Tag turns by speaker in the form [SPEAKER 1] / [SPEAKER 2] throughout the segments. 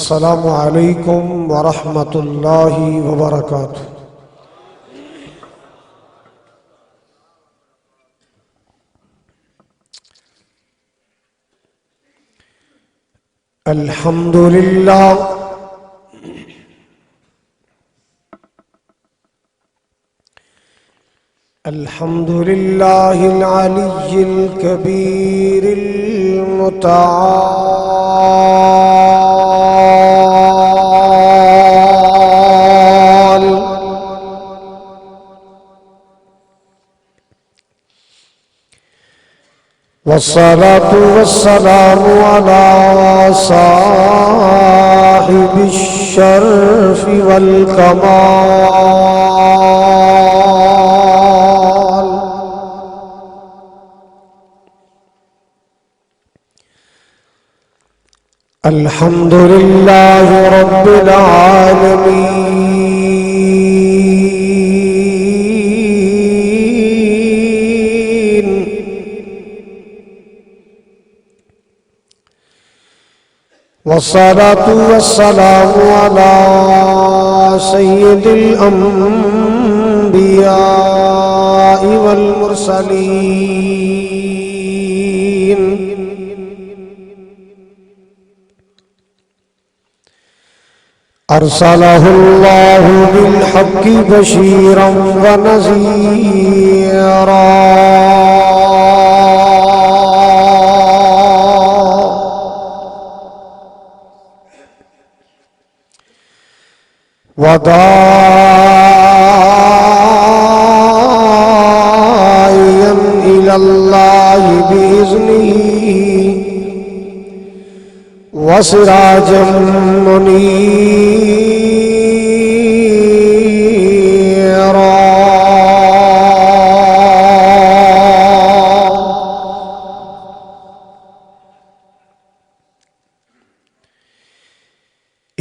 [SPEAKER 1] السلام علیکم ورحمۃ اللہ وبرکاتہ۔ الحمد للہ الحمد للہ العلی الکبیر المتعال، والصلاة والسلام على صاحب الشرف والكمال، الحمد لله رب العالمين، والصلاة والسلام على سيد الأنبياء والمرسلين، أرسله الله بالحق بشيرا ونذيرا، وداعيا إلى الله بإذنه، وسراجا منيرا،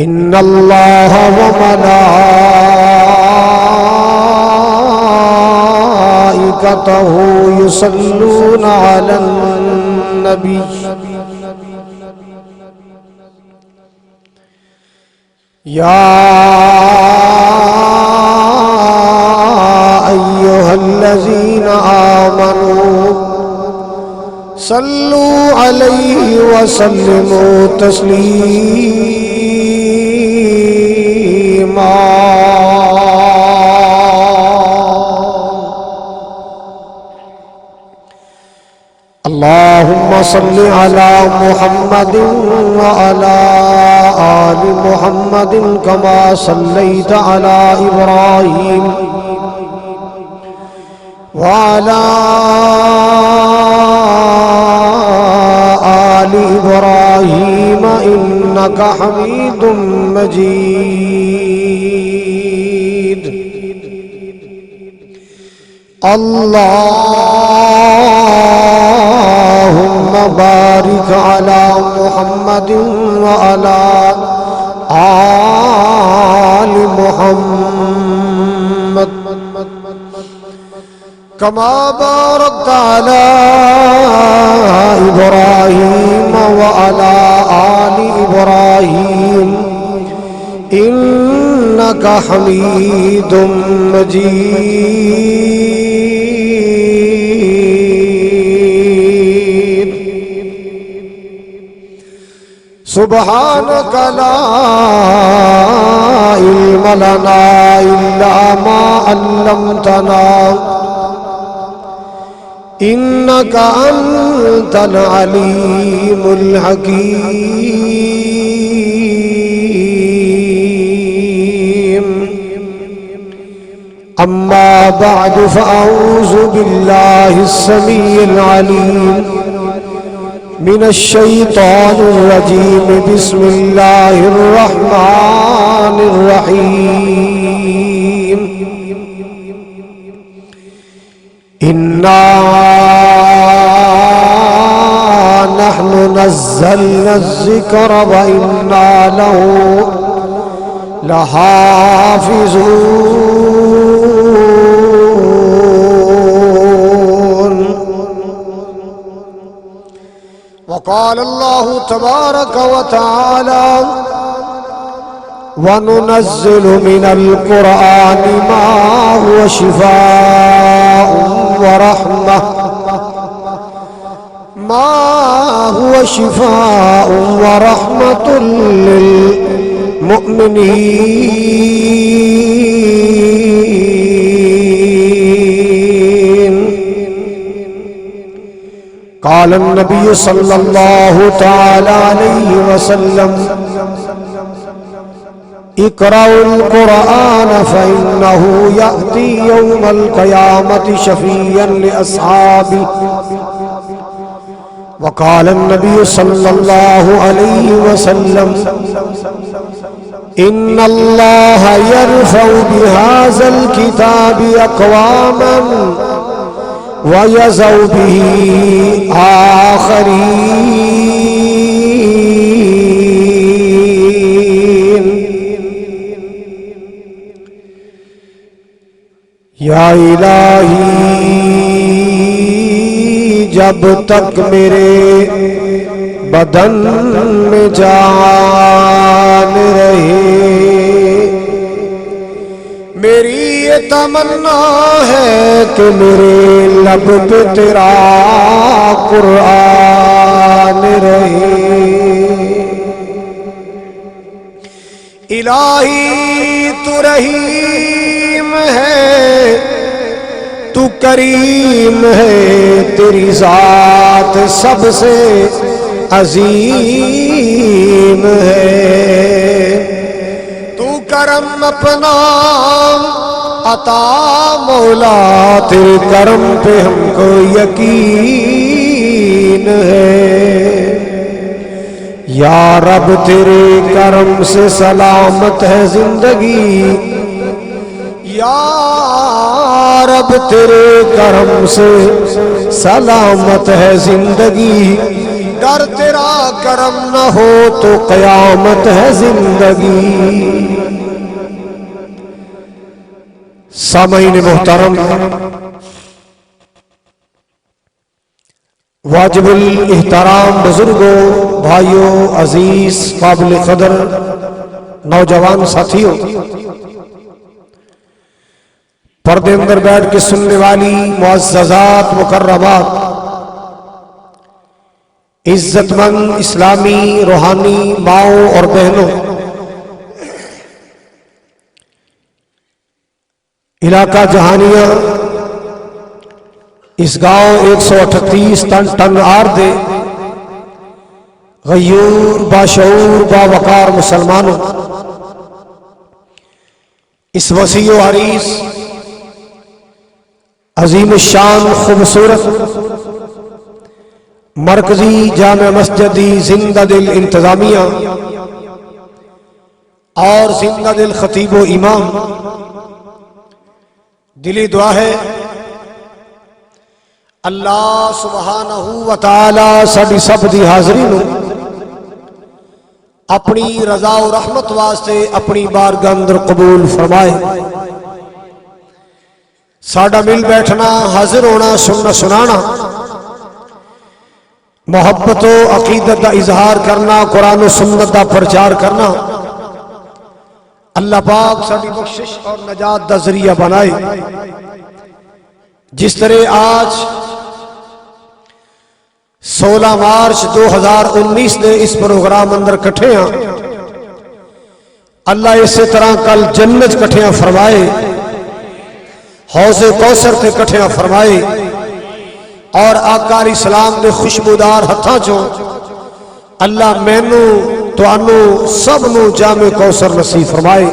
[SPEAKER 1] إن الله وملائكته يصلون على النبي، يا أيها الذين آمنوا صلوا عليه وسلموا تسليما، اللهم صل على محمد وعلى آل محمد كما صليت على إبراهيم وعلى آل إبراهيم إنك حميد مجيد، اللهم بارك على محمد وعلى آل محمد كما باركت على إبراهيم وعلى آل إبراهيم إنك حميد مجيد، سبحانك لا علم لنا إلا ما علمتنا إنك أنت العليم الحكيم. أما بعد، فأعوذ بالله السميع العليم من الشيطان الرجيم. بسم الله الرحمن الرحيم. إنا نحن نزلنا الذكر وإنا له لحافظون. وقال الله تبارك وتعالى: وننزل من القرآن ما هو شفاء ورحمة ورحمة للمؤمنين. قال النبي صلى الله تعالى عليه وسلم: اقرأوا القرآن فإنه يأتي يوم القيامة شفيعا لأصحابه. وقال النبي صلى الله عليه وسلم: إن الله يرفع بهذا الكتاب أقواما ويضع به آخرين. یا الہی جب تک میرے بدن میں جان رہے میری یہ تمنا ہے کہ میرے لب پہ تیرا قرآن رہے. الہی تو رحیم ہے، تو کریم ہے، تیری ذات سب سے عظیم ہے. تو کرم اپنا عطا مولا، تیرے کرم پہ ہم کو یقین ہے. یا رب تیرے کرم سے سلامت ہے زندگی، یا رب تیرے کرم سے سلامت ہے زندگی. گر تیرا کرم نہ ہو تو قیامت ہے زندگی. سامعین محترم، واجب الاحترام بزرگوں، بھائیوں، عزیز، قابل قدر نوجوان ساتھیوں، پردے اندر بیٹھ کے سننے والی معززات مکرمات، عزت مند اسلامی روحانی ماؤں اور بہنوں، علاقہ جہانیہ اس گاؤں 138 ٹن آردے غیور باشعور باوقار مسلمانوں، اس وسیع و عریض عظیم الشان خوبصورت مرکزی جامع مسجدی زندہ دل انتظامیہ اور زندہ دل خطیب و امام، دلی دعا ہے اللہ سبحانہ و تعالی ساڈی سب دی حاضری نو اپنی رضا و رحمت واسطے اپنی بارگاہ اندر قبول فرمائے. ساڈا مل بیٹھنا، حاضر ہونا، سننا سنانا، محبت و عقیدت دا اظہار کرنا، قرآن و سنت دا پرچار کرنا، اللہ پاک ساڈی بخشش اور نجات دا ذریعہ بنائے. جس طرح آج 16 مارچ 2019 دے اس پروگرام اندر کٹھے ہیں، اللہ اسی طرح کل جنت کٹھیاں فرمائے، حوض کوثر تے کٹھیاں فرمائے، اور آقا علیہ السلام دے خوشبودار ہتھاں چوں اللہ مینوں تانوں سب نو جامع کوثر نصیب فرمائے.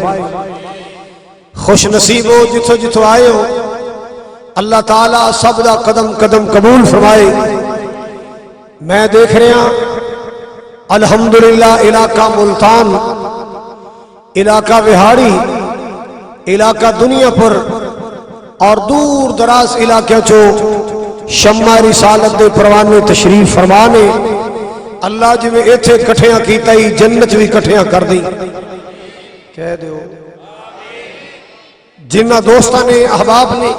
[SPEAKER 1] خوش نصیب ہو جتھوں جتھوں آئے ہو، اللہ تعالیٰ سب دا قدم قدم قبول فرمائے. میں دیکھ رہا الحمدللہ علاقہ ملتان، علاقہ وہاڑی، علاقہ دنیا پر اور دور دراز علاقے چو شمع رسالت دے پروانے تشریف فرمانے. اللہ جی میں ایتھے کٹھیاں کیتا ہی جنت بھی کٹھیاں کر دی. کہہ دیو جنہ دوستاں نے، احباب نے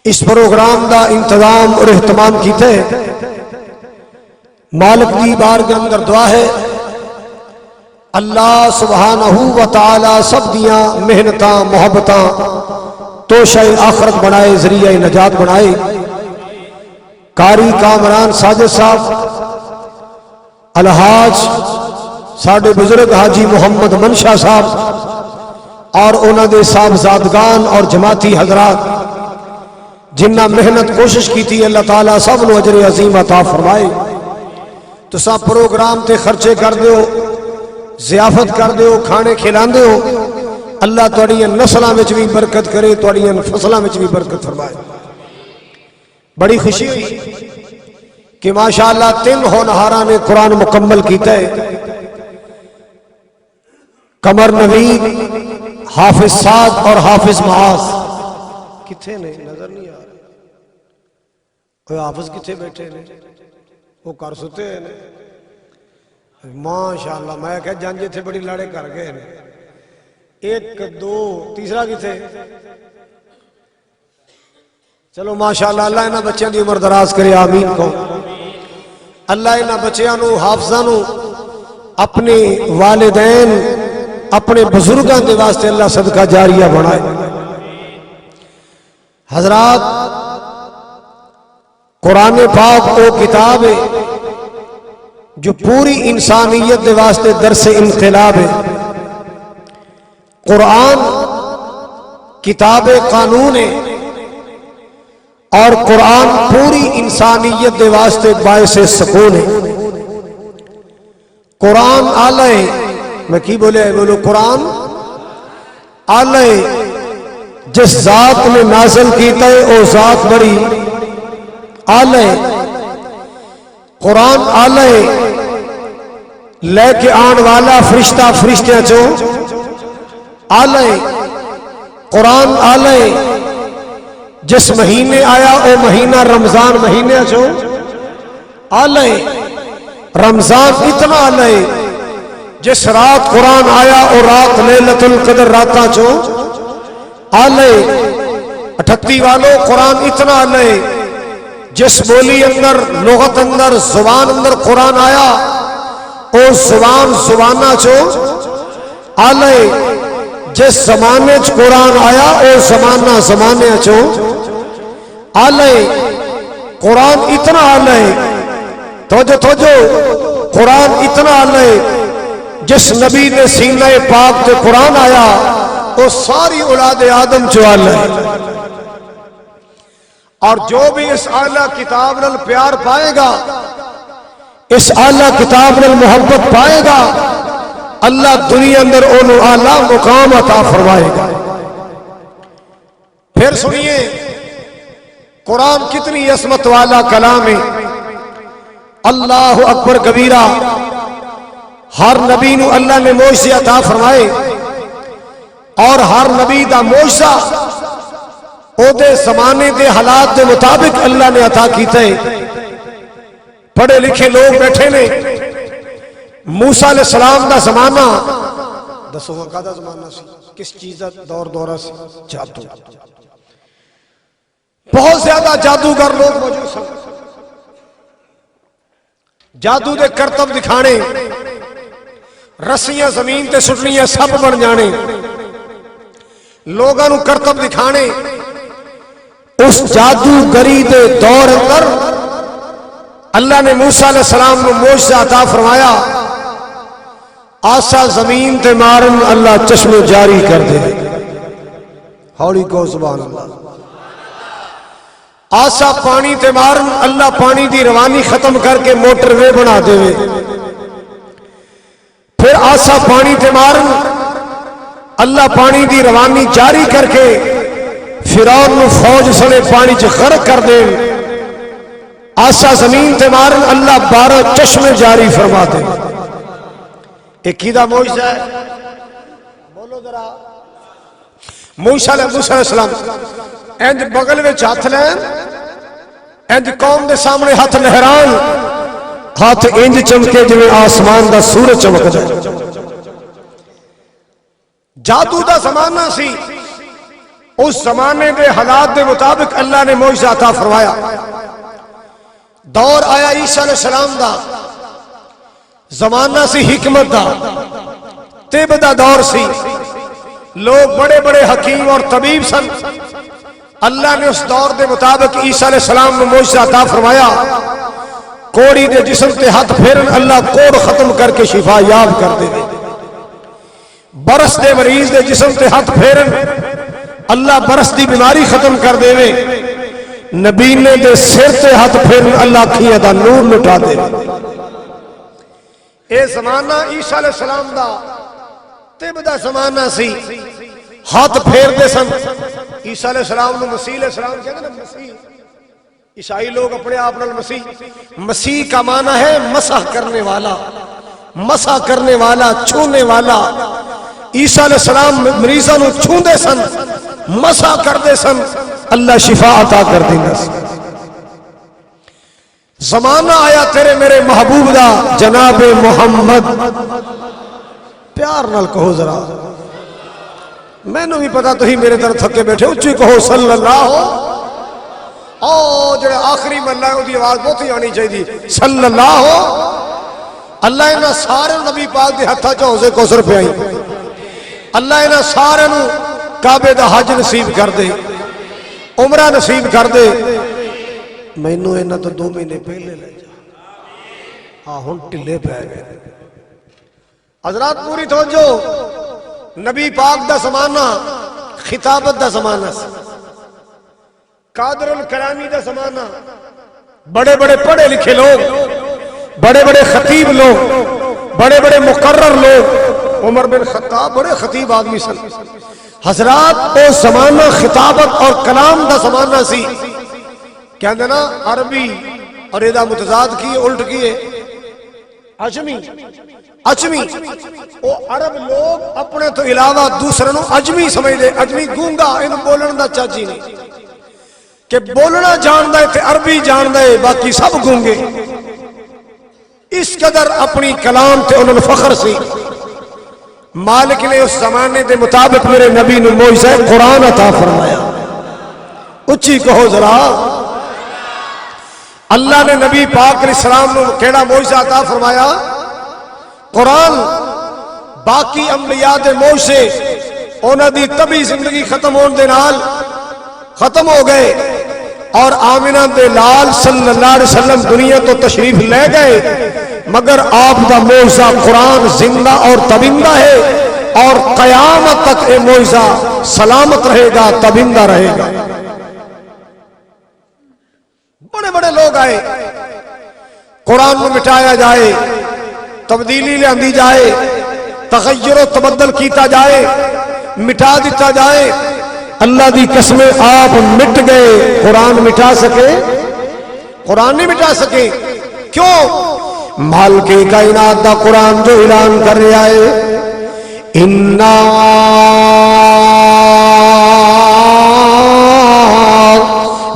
[SPEAKER 1] اس پروگرام دا انتظام اور اہتمام کیتے مالک دی بارگاہ اندر دعا ہے اللہ سبحانہ و تعالی سب دیاں محنتاں محبتاں توشہ آخرت بنائے، ذریعہ نجات بنائے۔ قاری کامران ساجد صاحب، الحاج ساڈے بزرگ حاجی محمد منشا صاحب اور انہاں دے صاحبزادگان اور جماعتی حضرات جنہ محنت کوشش کی تھی، اللہ تعالیٰ سب نو اجر عظیم عطا فرمائے۔ تو سب پروگرام تے خرچے کر دیو، ضیافت کر دیو، کھانے کھلان دیو، اللہ تواڈیاں نسلاں وچ بھی برکت کرے، تواڈیاں فصلاں وچ بھی برکت فرمائے۔ بڑی خوشی ہوئی کہ ماشاءاللہ 3 ہونہاراں نے قرآن مکمل کیتا ہے۔ قمر نوید، حافظ سعد اور حافظ معاذ کتھے نے؟ نظر نہیں آ رہے۔ وہ حافظ کتھے بیٹھے نے؟ وہ کر ستے ہیں ماشاءاللہ۔ میں کہا جانجے تھے بڑی لڑے کر گئے ہیں۔ 1 2 تیسرا کتھے؟ چلو ماشاءاللہ، اللہ انہاں بچیاں دی عمر دراز کرے، آمین کو۔ اللہ انہاں بچیاں نو، حافظاں نو اپنے والدین اپنے بزرگاں دے واسطے اللہ صدقہ جاریہ بنائے۔ حضرات، قرآن پاک وہ کتاب ہے جو پوری انسانیت دے واسطے درس انقلاب ہے۔ قرآن کتاب قانون ہے اور قرآن پوری انسانیت دے واسطے باعث سکون ہے۔ قرآن آلہ ہے، میں کی بولے بولو، قرآن آلہ ہے، جس ذات نے نازل کیتا ہے وہ ذات بڑی آلہ ہے۔ قرآن آلہ ہے، لے کے آن والا فرشتہ فرشتیاں چو آلہ ہے۔ قرآن آلہ ہے، جس مہینے آیا او مہینہ رمضان مہینے چو آلہ ہے۔ رمضان اتنا آلہ ہے، جس رات قرآن آیا او رات لیلۃ القدر راتاں چو آلہ ہے۔ 38 والو قرآن اتنا آلہ ہے، جس بولی اندر، لغت اندر، زبان اندر قرآن آیا او زبان زبانہ چو آلہ ہے۔ جس زمانے چ قرآن آیا او زمانہ زمانے چو آلہ ہے۔ قرآن اتنا آلہ ہے، توجہ قرآن اتنا آلہ ہے، جس نبی نے سینہ پاک تے قرآن آیا وہ ساری اولاد آدم چو آلہ ہے۔ اور جو بھی اس اعلیٰ کتاب نال پیار پائے گا، اس اعلیٰ کتاب نال محبت پائے گا، اللہ دنیا اندر انہوں اعلیٰ مقام عطا فرمائے گا۔ پھر سنیے، قرآن کتنی عظمت والا کلام ہے۔ اللہ اکبر کبیرہ۔ ہر نبی نو اللہ نے معجزے عطا فرمائے اور ہر نبی دا معجزہ او دے زمانے دے حالات دے مطابق اللہ نے عطا کیتا ہے۔ پڑھے لکھے لوگ بیٹھے نے، موسیٰ علیہ السلام دا زمانہ دسو کا دا زمانہ سی، کس چیز دا دور دورہ سی؟ جادو۔ بہت زیادہ جادوگر لوگ موجود سن، جادو دے کرتب دکھانے، رسیاں زمین تے سٹنیاں سب بن جانے، لوگاں نو کرتب دکھانے۔ اس جادوگری دے دور اندر اللہ نے موسیٰ علیہ السلام کو معجزہ عطا فرمایا، آسا زمین تے مارن اللہ چشم جاری کر دے۔ ہولی کو سبحان اللہ۔ آسا پانی تے مارن اللہ پانی دی روانی ختم کر کے موٹر وے بنا دے۔ پھر آسا پانی تے مارن اللہ پانی دی روانی جاری کر کے فرعون نو فوج سنے پانی چ غرق کر دے۔ آسا زمین تے مارن اللہ 12 چشمے جاری فرما دے۔ ایک ہی دا معجزہ ہے، بولو ذرا۔ موسیٰ علیہ السلام انج بغل وچ ہاتھ لین، انج قوم دے سامنے ہاتھ لہران، ہاتھ انج چمکے جویں آسمان دا سورج چمکدا ہے۔ جادو دا زمانہ سی، اس زمانے دے حالات دے مطابق اللہ نے معجزہ عطا فرمایا۔ دور آیا عیسیٰ علیہ السلام دا، زمانہ سی حکمت دا، طب دا دور سی، لوگ بڑے بڑے حکیم اور طبیب سن. اللہ نے اس دور دے مطابق عیسیٰ علیہ السلام نے معجزہ عطا فرمایا. کوڑی دے جسم تے ہاتھ پھیرن اللہ کوڑ ختم کر کے شفا یاب کر دے. برس دے مریض دے جسم تے ہاتھ پھیرن اللہ برس دی بیماری ختم کر دے. نبی نے دے سر تے ہاتھ پھیرن اللہ کھیاں دا نور لٹا دے. اے زمانہ عیسیٰ علیہ السلام دا طب دا زمانہ سی. ہاتھ پھیر دے سن. عیسیٰ علیہ السلام نے مسیح علیہ السلام کہتے ہیں نا مسیح. عیسائی لوگ اپنے آپ نال مسیح. مسیح کا معنی ہے مسح کرنے والا، مسح کرنے والا، چھونے والا. عیسیٰ علیہ السلام مریضاں نو چھوندے سن، مسح کردے سن، اللہ شفا عطا کر دیندا سی. زمانہ آیا تیرے میرے محبوب دا جناب محمد. پیار نال کہو ذرا، میں نو بھی پتا تھی میرے طرف تھکے بیٹھے، اچھی کہو صلی اللہ. جڑے آخری ملہ ہے وہ دی آواز بہت ہی آنی چاہیے صلی اللہ. اللہ انہاں سارے نبی پاک دے ہتھاں چ حوض کوثر پہ آئی. اللہ انہاں سارے نو کعبے دا حج نصیب کر دے، عمرہ نصیب کر دے. مینوں انہاں تو 2 مہینے پہلے لے جا. ہاں ہن ٹلے پہ گئے. حضرات پوری توجہ. نبی پاک دا زمانہ خطابت دا زمانہ سی، قادر الکلامی دا زمانہ. بڑے بڑے پڑھے لکھے لوگ، بڑے بڑے خطیب لوگ، بڑے بڑے مقرر لوگ. عمر بن خطاب بڑے خطیب آدمی سن. حضرات او زمانہ خطابت اور کلام دا زمانہ سی. کہندے نا عربی اور ادا متضاد کیے، الٹ کیے عجمی. عجمی او عرب لوگ اپنے تو علاوہ دوسرے نو عجمی سمجھ دے. عجمی گونگا، ان بولن دا چاچی نہیں کہ بولنا جان دے تے عربی جان دے، باقی سب گونگے. اس قدر اپنی کلام تے انہوں نے فخر سی. مالک نے اس زمانے دے مطابق میرے نبی نے معجزہ قرآن عطا فرمایا. اچھی کہو ذرا. اللہ نے نبی پاک علیہ السلام نے کیڑا معجزہ عطا فرمایا؟ قرآن. باقی انبیاء دے معجزے انہاں دی طبی زندگی ختم ہون دے نال ختم ہو گئے، اور آمنہ دے لال صلی اللہ علیہ وسلم دنیا تو تشریف لے گئے، مگر آپ دا معجزہ قرآن زندہ اور تبندہ ہے، اور قیامت تک اے معجزہ سلامت رہے گا، تبندہ رہے گا. بڑے بڑے لوگ آئے، قرآن میں مٹایا جائے، تبدیلی لاندی جائے، تغیر و تبدل کیتا جائے، مٹا دیتا جائے. اللہ دی قسمیں آپ مٹ گئے، قرآن مٹا سکے؟ قرآن نہیں مٹا سکے. کیوں؟ مالک کائنات دا قرآن جو اعلان کر رہا ہے اِنَّا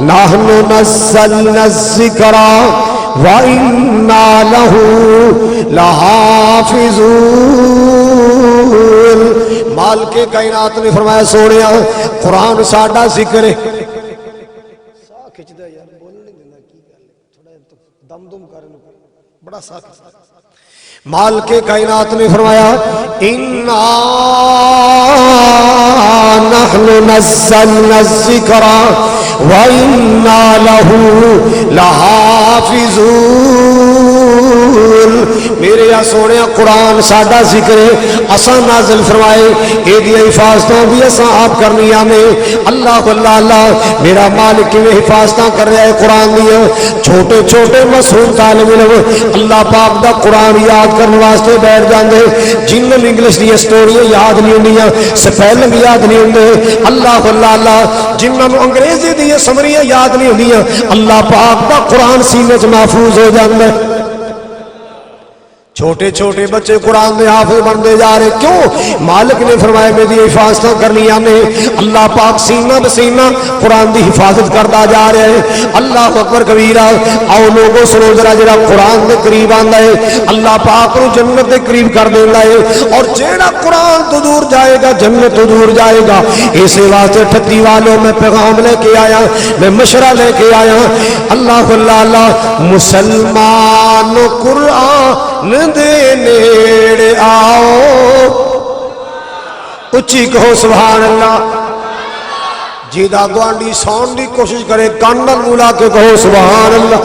[SPEAKER 1] نَحْنُ نَزَّلْنَا الذِّكْرَ وَإِنَّا لَهُ لَحَافِظُونَ. مالک کائنات نے فرمایا سونیا قرآن ساڈا ذکر ہے. سا کھچدا یار بولنے دینا کی گل ہے، تھوڑا دم دم کرن بڑا سا. مالک کائنات نے فرمایا اِنَّا نَحْنُ نَزَّلْنَا الذِّكْرَ وَإِنَّا لَهُ لَحَافِظُونَ. میرے یا سونے قرآن ساڈا ذکر ہے، اساں نازل فرمائے، اے دی حفاظتاں بھی اساں آپ کرنی آنے. اللہ اللہ اللہ میرا مالک میں حفاظتاں کر رہا ہے قرآن دیا. چھوٹے چھوٹے معصوم طالب علم اللہ پاک دا قرآن یاد کرنے واسطے بیٹھ جاندے، جنہاں نوں انگلش دی سٹوریاں یاد نہیں ہوندیاں، سپیلنگ یاد نہیں ہوندے. اللہ اللہ اللہ جنہاں نوں انگریزی دی سمریاں یاد نہیں ہوندیاں، اللہ پاک دا قرآن سینے وچ محفوظ ہو جاندا ہے. چھوٹے چھوٹے بچے قرآن دے حافظ بنتے جا رہے. کیوں؟ مالک نے فرمایا میری حفاظتاں کرنی آنے. اللہ پاک سینہ بسینہ قرآن دی حفاظت کرتا جا رہا ہے. اللہ اکبر کبیرہ. آؤ لوگوں سنو ذرا، جڑا قرآن دے قریب آندا ہے اللہ پاک نو جنت دے قریب کر دیندا ہے، اور جیڑا قرآن تو دور جائے گا جنت تو دور جائے گا. اسی واسطے ٹھٹی والوں میں پیغام لے کے آیا، میں مشورہ لے کے آیا. اللہ اللہ اللہ مسلمان قرآن دے نیڑے آؤ. اچھی کہو سبحان اللہ۔ جیدہ گوانڈی سون دی کوشش کرے کانڈل مولا کے کہو سبحان اللہ۔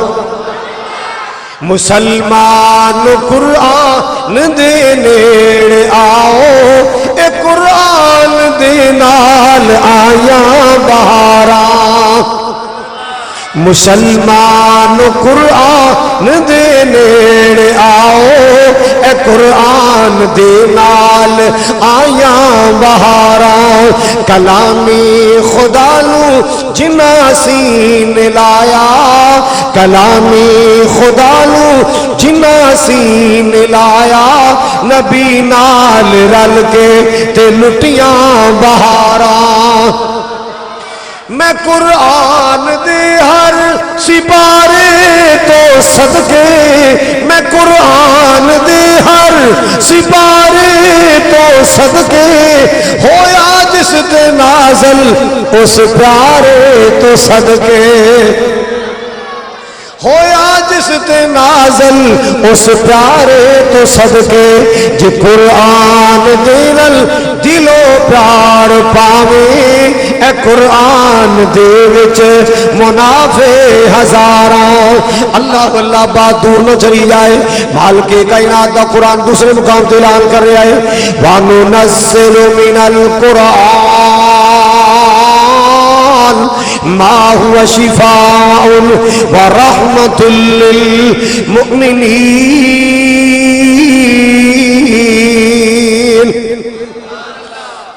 [SPEAKER 1] مسلمان قرآن دے نیڑے آؤ، اے قرآن دے نال آیاں بہاراں۔ مسلمان قرآن دے نیڑے آؤ، اے قرآن دے نال آیاں بہاراں۔ کلامی خدا نو جنا سین لایا، کلامی خدا نو جنا سین لایا، نبی نال رل کے تے لٹیاں بہاراں۔ میں قرآن دے ہر سپارے تو صدقے، میں قرآن دے ہر سپارے تو صدقے، ہویا جس تے نازل اس پیارے تو صدقے، ہویا جس تے نازل اس پیارے تو صدقے۔ جے قرآن دے نال دلو پیار پاوے، اے قرآن دے وچ منافع ہزاراں۔ اللہ اللہ بات دور نہ چلی جائے، مالک کائنات دا قرآن دوسرے مقام تے اعلان کر رہا ہے، وَنُنَزِّلُ مِنَ الْقُرْآنِ ما هو شفاء ورحمة للمؤمنين۔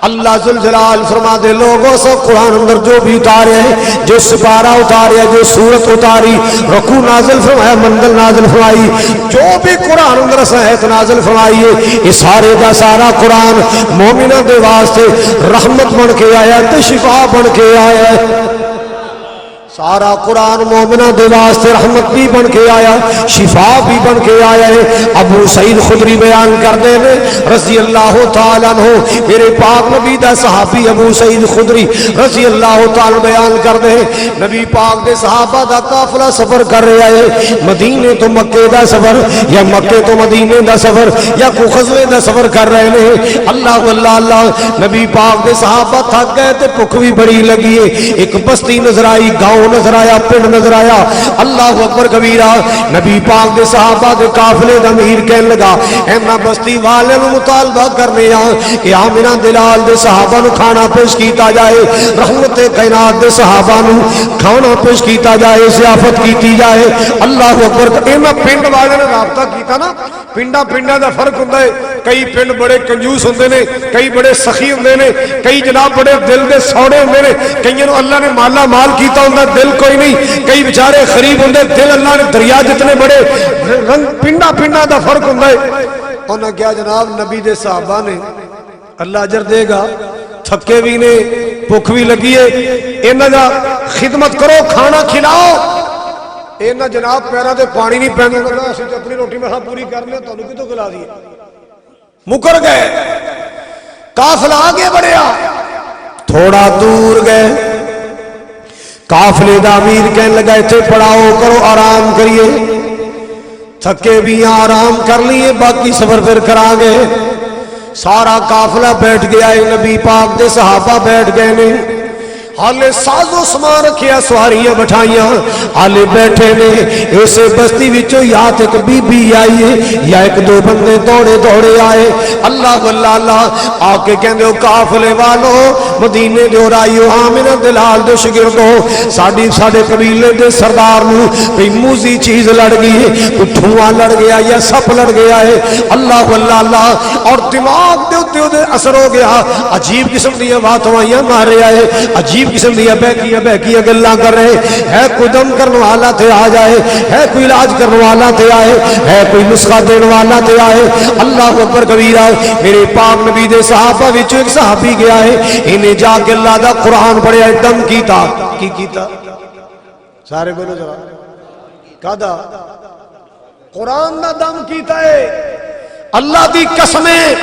[SPEAKER 1] اللہ ذوالجلال فرما دے لوگوں سے قرآن اندر جو بھی اتارے ہیں، جو سپارہ اتارے، جو سورت اتاری، رکوع نازل فرمایا، منزل نازل فرمائی، جو بھی قرآن اندر صحیح نازل فرمائیے، اس سارے دا سارا قرآن مومنہ دے واسطے رحمت بن کے آیا تے شفا بن کے آیا ہے۔ سارا قرآن مومنہ دے واسطے رحمت بھی بن کے آیا، شفا بھی بن کے آیا ہے۔ ابو سعید خدری بیان کر دے نے رضی اللہ تعالیٰ عنہ، میرے پاک نبی دا صحابی ابو سعید خدری رضی اللہ تعالیٰ بیان کر دے، نبی پاک دے صحابہ دا قافلہ سفر کر رہا ہے، مدینے تو مکے دا سفر یا مکے تو مدینے دا سفر یا کو غزوے دا سفر کر رہے ہیں۔ اللہ اللہ اللہ، نبی پاک دے صحابہ تھک گئے تے بھوک بھی بڑی لگی ہے، ایک بستی نظر آئی، گاؤں نظر آیا، پنڈ نظر آیا۔ اللہ اکبر کبیرہ، نبی پاک دے صحابہ دے قافلے دا امیر کہنے لگا، اینا بستی والے نو مطالبہ کرنے کہ آمنہ دلال دے صحابہ نو کھانا پیش کیتا جائے، رحمت کائنات دے صحابہ نو کھانا پیش کیتا جائے، ضیافت کیتی جائے۔ اللہ اکبر، اینا پنڈ والے نے رابطہ کیتا نا، پنڈا پنڈا دا فرق ہوتا ہے، کئی پنڈ بڑے کنجوس ہوندے نے، کئی بڑے سخی ہوندے نے، کئی جناب بڑے دل دے سوڑے ہوندے نے، کئی نو اللہ نے مالا مال کیتا ہوندا دل کوئی نہیں، کئی بیچارے غریب ہوندے، دل اللہ نے دریا جتنے بڑے، رنگ پنڈا پنڈا دا فرق ہوندا ہے۔ انہاں کیا جناب نبی دے صحابہ نے، اللہ اجر دے گا، تھکے بھی نے، بھوک بھی لگی ہے، انہاں دا خدمت کرو، کھانا کھلاؤ۔ اینا جناب پیرا دے پانی نہیں پہنے لگا، اسی تو اپنی روٹی میں پوری کر لیں تو انہوں کی تو کھلا دیئے، مکر گئے۔ قافلہ آگے بڑھیا، تھوڑا دور گئے، قافلے دا امیر کہنے لگا اتھے پڑھاؤ کرو، آرام کریے، تھکے بھی آرام کر لیے، باقی سفر پھر کرا گئے۔ سارا قافلہ بیٹھ گیا ہے، نبی پاک دے صحابہ بیٹھ گئے نے، حالے ساز و سامان رکھیا، سواریاں بٹھائیاں، حالے بیٹھے نے۔ اسے بستی وچوں یا ایک بی بی آئی ہے یا ایک دو بندے دوڑے دوڑے آئے۔ اللہ اللہ اللہ آ کے کہندے ہو قافلے والو، مدینے دے رائیو، آمنہ دلال دے شگردو، ساڈے قبیلے دے سردار نو کوئی موزی چیز لڑ گئی ہے، کوئی دھواں لڑ گیا یا سپ لڑ گیا ہے۔ اللہ اللہ اللہ، اور دماغ دے اوتے اثر ہو گیا، عجیب قسم دی باتاں مار رہا ہے، عجیب قسم دیا بہکیا گلاں کر رہے ہے، کوئی دم کرنے والا تے آ جائے، ہے کوئی علاج کرنے والا تے آئے، ہے کوئی نسخہ دینے والا تے آئے۔ اللہ اکبر کبیرہ، میرے پاک نبی دے صحابہ وچ ایک صحابی گیا ہے، انہیں جا کے اللہ دا قرآن پڑھیا، دم کیتا، کی کیتا؟ سارے بولو ذرا، کادا؟ قرآن دا دم کیتا ہے۔ اللہ دی قسمیں،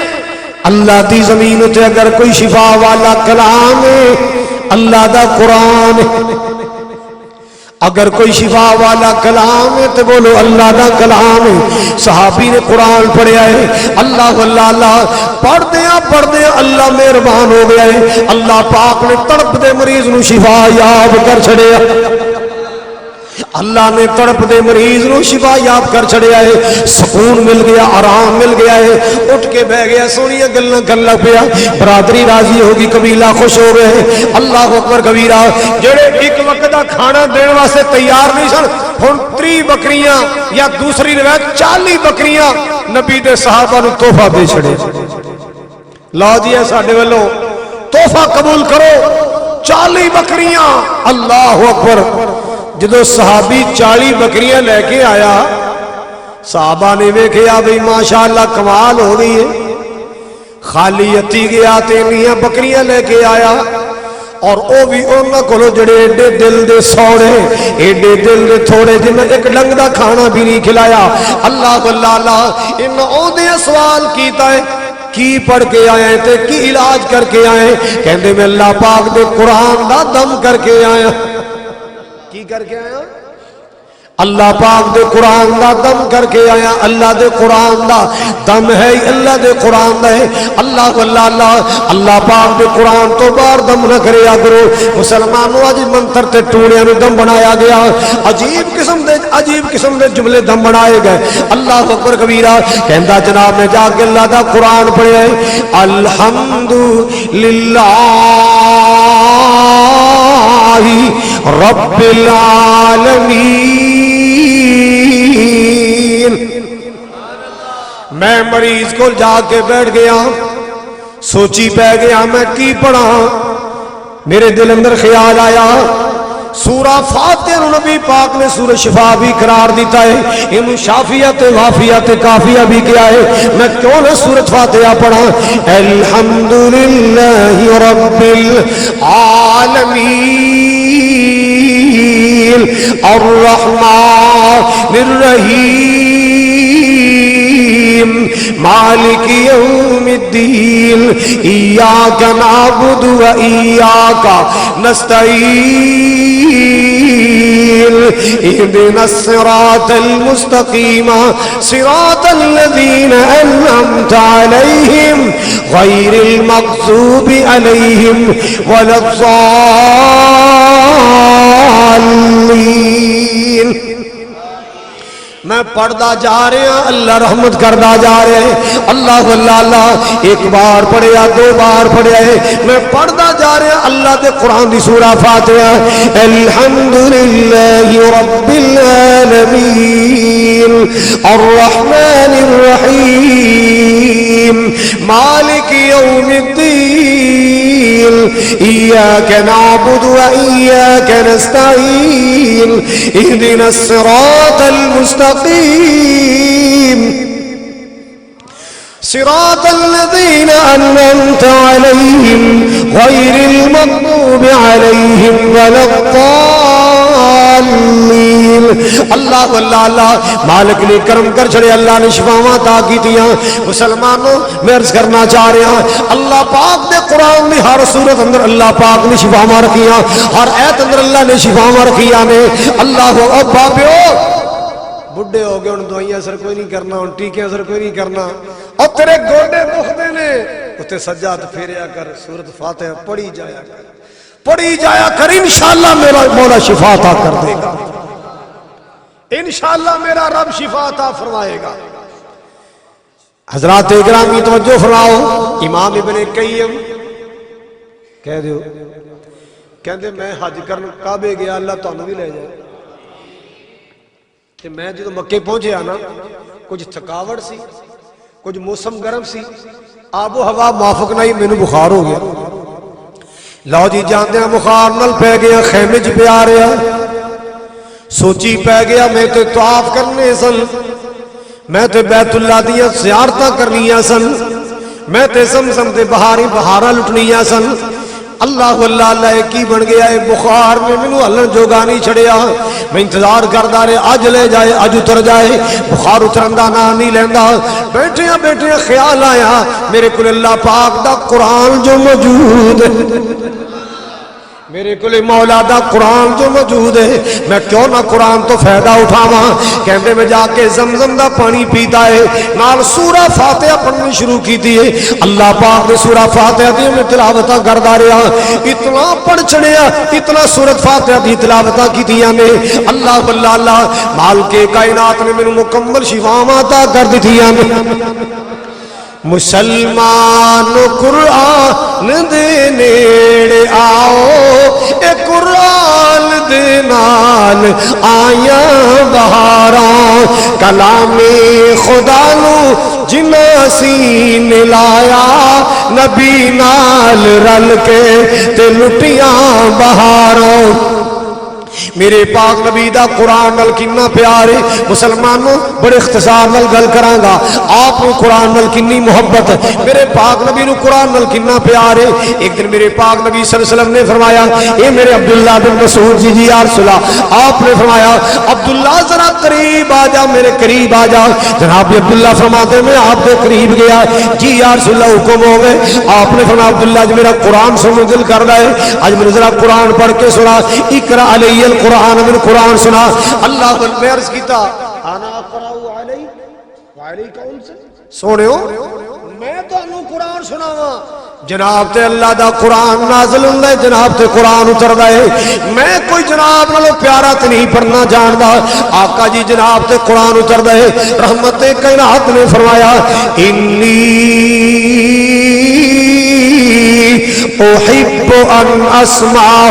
[SPEAKER 1] اللہ دی زمین تے اگر کوئی شفا والا کلام ہے، اللہ دا قرآن، اگر کوئی شفا والا کلام ہے تو بولو اللہ دا کلام ہے۔ صحابی نے قرآن پڑھیا ہے، اللہ اللہ اللہ پڑھ دیا اللہ مہربان ہو گیا ہے، اللہ پاک نے تڑپ دے مریض نو شفا یاب کر چھڑیا، اللہ نے تڑپ دے مریض نو شفا یاب کر چھڑیا ہے، سکون مل گیا، آرام مل گیا ہے، اٹھ کے بہ گیا، سونیا گلنا کر لگ پیا، برادری راضی ہوگی، قبیلہ خوش ہو گئے۔ اللہ اکبر کبیرہ، جڑے ایک وقت دا کھانا دین واسطے تیار نہیں سن، ہن 30 بکریاں یا دوسری روایت 40 بکریاں نبی دے صحابہ نو تحفہ دے چھڑے۔ لا جی ساڈے والوں تحفہ قبول کرو، 40 بکریاں، اللہ اکبر۔ جدو صحابی 40 بکریاں لے کے آیا، صحابہ نے ویکھیا بھئی ماشاءاللہ کمال ہو گئی ہے، خالی ہتھی گیا تے انیاں بکریاں لے کے آیا، اور او بھی انہاں کولوں جڑے ایڈے دل دے سوڑے، ایڈے دل دے تھوڑے، جنہاں ایک ڈنگ دا کھانا بھی نہیں کھلایا۔ اللہ اللہ اللہ، انہاں اودے سوال کیتا ہے کی پڑھ کے آئے ہیں تے کی علاج کر کے آئے ہیں؟ کہندے میں اللہ پاک دے قرآن دا دم کر کے آیا۔ کی کر کے آیا؟ اللہ پاک دے قرآن دا دم کر کے آیا۔ اللہ دے قرآن دا دم ہے، اللہ دے قرآن دا ہے۔ اللہ اللہ اللہ، اللہ پاک دے قرآن تو بار دم نہ کرے کرو مسلمانوں، آج منتر تے ٹوڑیاں نو دم بنایا گیا، عجیب قسم دے جملے دم بنائے گئے۔ اللہ اکبر کبیرہ، کہندا جناب نے جا کے اللہ دا قرآن پڑھے، الحمدللہ رب العالمین۔ میں مریض کو جا کے بیٹھ گیا، سوچی پہ گیا میں کی پڑھا، میرے دل اندر خیال آیا سورہ فاتحہ نبی پاک نے سورہ شفا بھی قرار دیتا ہے، ان شافیت وافیت کافیہ بھی کیا ہے، میں کیوں نہ سورۃ فاتحہ پڑھا؟ الحمدللہ رب العالمین الرحمن الرحیم مالک یوم الدین ایاک نعبد و ایاک نستعین اهدنا الصراط المستقیم صراط الذین انعمت علیہم غیر المغضوب علیہم ولا الضالین۔ میں پڑھدا جا رہا، اللہ رحمت کردا جا رہے ہیں، اللہ اللہ اللہ، ایک بار پڑھیا، دو بار پڑھیا ہے، میں پڑھدا جا رہا اللہ دے قرآن دی سورہ فاتحہ، الحمدللہ رب العالمین الرحمن الرحیم مالک یوم الدین ایاک نعبد و ایاک نستعین اهدنا الصراط المستقیم صراط الذین انعمت علیہم غیر المغضوب علیہم ولا الضالین۔ اللہ اللہ اللہ، مالک نے کرم کر چھڑے، اللہ نے شفاواں عطا کیتیاں۔ مسلمانوں میں عرض کرنا چاہ رہا ہوں، اللہ پاک دے قرآن میں ہر صورت اندر اللہ پاک نے شفاواں رکھیاں، ہر ایت اندر اللہ نے شفاواں رکھیاں نے۔ اللہ بابیو بڑھے ہو گئے، ان دوائیاں اثر کوئی نہیں کرنا، ان ٹیکے اثر کوئی نہیں کرنا، اور تیرے گوڑے دکھتے نے، اتے سجاد پھیریا کر، سورۃ فاتحہ پڑھی جایا کر، پڑھی جایا کر، انشاءاللہ میرا مولا شفا عطا کر دے گا، انشاءاللہ میرا رب شفا عطا فرمائے گا۔ حضرات اکرامی توجہ فرماؤ، امام ابن قیم کہہ دیو، کہندے میں حج کرن کعبے گیا، اللہ تانوں بھی لے جائے، کہ میں جدو مکے پہنچے آنا، کچھ تھکاوٹ سی، کچھ موسم گرم سی، آب و ہوا موافق نہیں، میں نے بخار ہو گیا، لو جی جاندے ہیں بخار نل پہ گیا، خیمے چ پہ آ رہا، سوچی پہ گیا میں تے طواف کرنے سن، میں تے بیت اللہ دیا زیارتاں کرنیاں سن، میں تے زمزم تے بہاری بہارا لٹنیاں سن۔ اللہ اللہ اللہ کی بن گیا ہے، بخار میں منو ہلن جوگا نہیں چھڑیا، میں انتظار کردہ رہے اج لے جائے، اج اتر جائے، بخار اترندہ نہ نہیں لیندہ، بیٹھیاں بیٹھیاں خیال آیا میرے کل اللہ پاک دا قرآن جو موجود ہے، میرے کو مولا دا قرآن جو موجود ہے میں کیوں نہ قرآن تو فائدہ اٹھاواں کہندے میں جا کے زمزم دا پانی پیتا ہے نال سورہ فاتحہ پڑھنی شروع کی تھی اللہ پاک نے سورہ فاتحہ دی میں تلاوتاں کردا رہیا اتنا پڑھ چڑھیا اتنا سورۃ فاتحہ دی تلاوتاں کیتیاں نے اللہ باللہ اللہ مالک کائنات نے مینوں مکمل شفاواں عطا کر دتیاں نے مسلمان قرآن دے نیڑے آؤ اے قرآن دے نال آیاں بہاراں کلام خدا نو جنہ سین لایا نبی نال رل کے تے لٹیاں بہاراں میرے پاک نبی دا قرآن نال کنا پیار ہے مسلمانوں بڑے اختصار نال گل کراں گا آپ کو قرآن نال کنی محبت میرے پاک نبی نو قرآن نال کنا پیار ہے ایک دن میرے پاک نبی صلی اللہ علیہ وسلم نے فرمایا اے میرے عبداللہ بن مسعود جی یا رسول اللہ آپ نے فرمایا عبداللہ ذرا قریب آ جا میرے قریب آ جا جناب عبداللہ فرماتے میں آپ کے قریب گیا جی یا رسول اللہ حکم ہو گئے آپ نے فرمایا عبداللہ جی میرا قرآن سنو دل کر رہا ہے آج میں ذرا قرآن پڑھ کے سنا اقرا علی القرآن من قرآن سنا اللہ بل عرض کیتا انا اقرأ علی وعلی کون سے سونےو میں تو انہوں قرآن سناواں جناب تے اللہ دا قرآن نازل ہوندہ ہے جناب تے قرآن اتردہ ہے میں کوئی جناب نالو پیارا تے نہیں پڑھنا جاندا آقا جی جناب تے قرآن اتردہ ہے رحمت کائنات نے فرمایا انی احب ان اسمعہ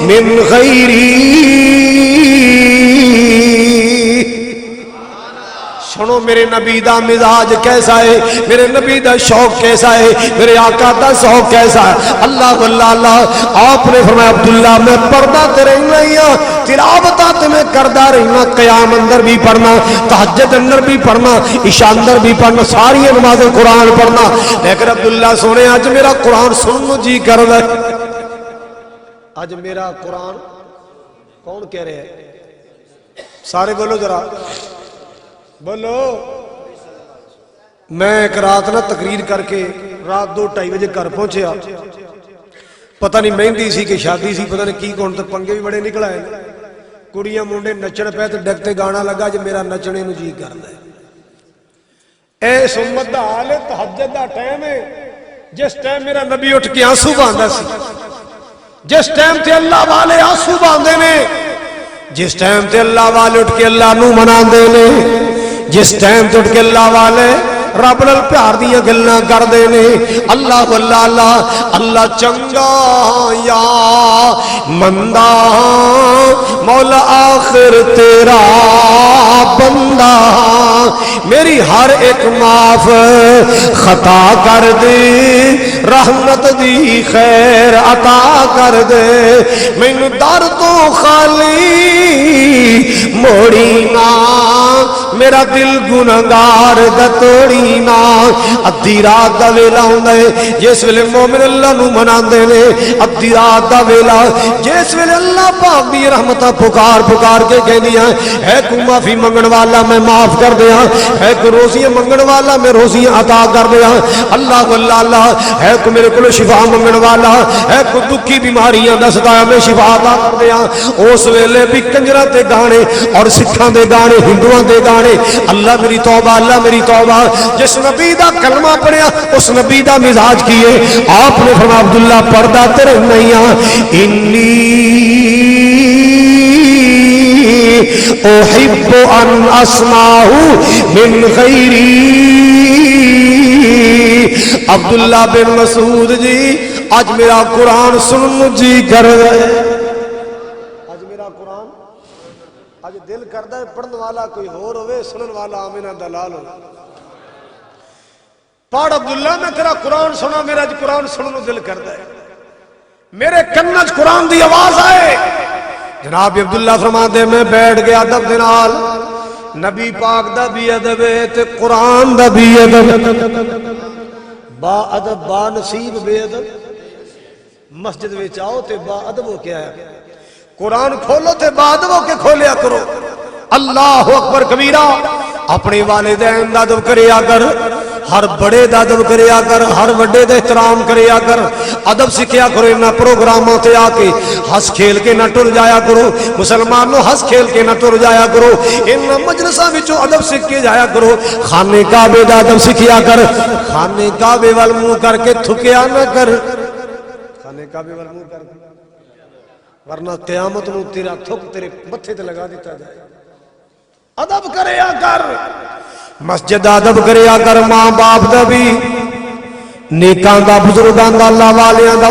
[SPEAKER 1] من غیری سنو میرے نبی دا مزاج کیسا ہے میرے نبی دا شوق کیسا ہے میرے آقا دا شوق کیسا ہے اللہ واللہ اللہ آپ نے فرمایا عبداللہ میں پڑھتا تے رہنا ہی تلاوتاں تے میں کردا رہنا قیام اندر بھی پڑھنا تہجد اندر بھی پڑھنا عشاء اندر بھی پڑھنا ساری نمازیں قرآن پڑھنا لیکن عبداللہ سونے آج میرا قرآن سننے جی کر رہا ہے آج میرا قرآن کون کہہ رہے ہیں سارے بولو ذرا بولو میں ایک رات نہ تقریر کر کے رات 2-2:30 بجے گھر پہنچیا پتہ نہیں مہندی سی کہ شادی سی پتہ نہیں کی کون تک پنگے بھی بڑے نکل آئے کڑیاں منڈے نچن پہ تے ڈگتے گانا لگا جو میرا نچنے نو جی کردا ہے اے امت دا حال ہے تہجد دا ٹائم ہے جس ٹائم میرا نبی اٹھ کے آنسو باندا سی جس ٹائم تے اللہ والے آنسو باندے نے جس ٹائم تے اللہ والے اٹھ کے اللہ نو مناندے نے جس ٹائم تے اٹھ کے اللہ والے رب نال پیار دیاں گلاں کردے نے اللہ واللہ اللہ اللہ چنگا یا مندا مولا آخر تیرا بندہ میری ہر ایک معاف خطا کر دے رحمت دی خیر عطا کر دے مینوں در تو خالی موڑی نا میرا دل گناہگار دا توڑی نا ادھی رات دا ویلا ہوندا ہے جس ویلے مومن اللہ نو مناندے نے ادھی رات دا ویلا جس ویلے اللہ پاک دی رحمتاں پکار پکار کے کہندیاں ہے کو معافی منگن والا میں معاف کر دیاں ہے کو روزیاں منگن والا میں روزیاں عطا کر دیاں اللہ واللہ اللہ ہے کو میرے کول شفا منگن والا ہے کو دکھی بیماریاں دا ستایا میں شفا عطا کر دیاں اس ویلے بھی کنجراں تے گانے اور سکھاں دے گانے ہندوؤں دے گانے اللہ میری توبہ جس نبی دا کلمہ پڑھیا اس نبی دا مزاج کیے آپ نے فرمایا عبداللہ پردہ تیرے نہیں انی احب ان اسمعہ من غیری عبداللہ بن مسعود جی آج میرا قرآن سنن جی کر رہے آج میرا قرآن آج دل کردہ ہے پڑھن والا کوئی اور ہوئے سنن والا آمینہ دلال ہو پاڑ عبداللہ میں تیرا قرآن سنا میرا آج قرآن سنن دل کردہ ہے میرے کنج قرآن دی آواز آئے جناب عبداللہ فرماتے میں بیٹھ گیا ادب دنال نبی پاک دا بھی ادب ہے تے قرآن دا بھی ادب با ادب با نصیب بے ادب مسجد میں چاہو تے با ادب ہو کیا ہے قرآن کھولو تے با ادب ہو کے کھولیا کرو اللہ اکبر کبیرہ اپنے والدین دا ادب کریا کر ہر بڑے دا ادب کریا کر، ہر وڈے دا احترام کریا کر، ادب سکھیا کرو۔ انہاں پروگراموں تے آ کے ہس کھیل کے نہ ٹر جایا کرو، مسلمانوں ہس کھیل کے نہ ٹر جایا کرو، انہاں مجلساں وچوں ادب سکھ کے جایا کرو۔ خانے کعبے دا ادب سکھیا کر، خانے کعبے وال منہ کر کے تھکیا نہ کر، خانے کعبے وال منہ کر کے، ورنہ قیامت نو تیرا تھک تیرے متھے تے لگا دیتا جائے۔ ادب کریا کر، مسجد ادب کریا کر، ماں باپ دا بھی، نیکاں دا، بزرگاں دا، اللہ والیاں دا،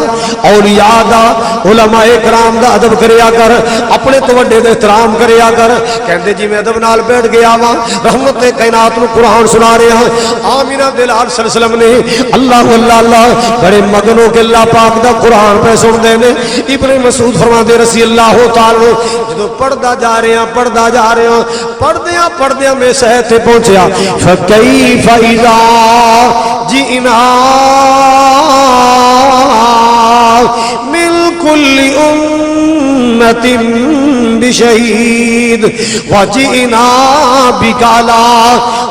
[SPEAKER 1] اولیاء دا، علماء کرام دا ادب کریا کر، اپنے تو وڈے دا احترام کریا کر۔ کہندے جی میں ادب نال بیٹھ گیا وا، رحمت کائنات نو قرآن سنا رہا ہاں، آمینہ دلال صلی اللہ علیہ وسلم نے اللہ اللہ اللہ بڑے مگن ہو کے اللہ پاک دا قرآن پہ سن دے نے۔ ابن مسعود فرماندے رضی اللہ تعالی جدو پڑھدا جا رہے ہیں، پڑھدا جا رہے ہیں، پڑھدیاں میں صحت تے پہنچیا، فکیف اذا جئنا من كل أمة بشهيد وجئنا بك على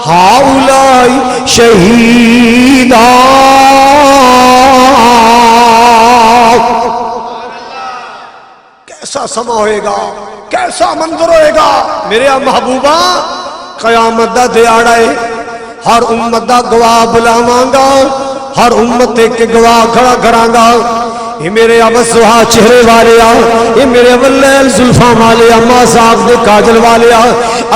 [SPEAKER 1] هؤلاء شهيدا۔ کیسا سما ہوئے گا، کیسا منظر ہوئے گا میرے محبوبہ، قیامت دا دیاڑا ہے، ہر امت دا گواہ بلاواں گا، ہر امت ایک گواہ کھڑا کراں گا۔ یہ میرے ابسوہا چہرے والے آ، یہ میرے ابلیل زلفاں والے آ، ماں صاحب دے کاجل والے آ،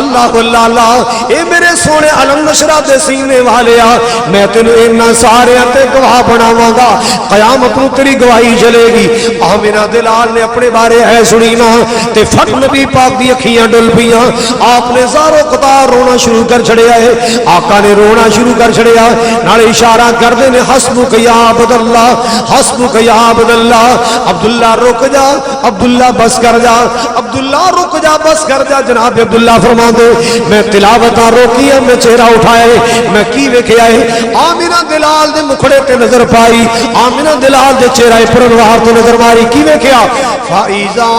[SPEAKER 1] اللہ اللہ اللہ، یہ میرے سونے علم نشرہ دے سینے والے آ، میں تینوں انہاں سارے تے گواہ بناواں گا، قیامت نوں تیری گواہی چلے گی۔ آمینہ دلال نے اپنے بارے ہے سنی نا تے فٹ نبی پاک دی اکھیاں ڈل پیاں، آپ نے زارو قطار رونا شروع کر چھڑیا ہے، آقا نے رونا شروع کر چھڑیا، نال اشارہ کر دے نے حسبک یا عبد اللہ، حسبک یا عبد اللہ، عبداللہ رک جا، عبداللہ بس کر جا، عبداللہ رک جا بس کر جا۔ جناب عبداللہ فرما دے میں تلاوتاں روکی ہے، میں چہرہ اٹھائے، میں کی ویکھیا ہے، آمینہ دلال دے مکھڑے تے نظر پائی، آمینہ دلال دے چہرہ پر انوار تے نظر ماری، کی ویکھیا، فائزہ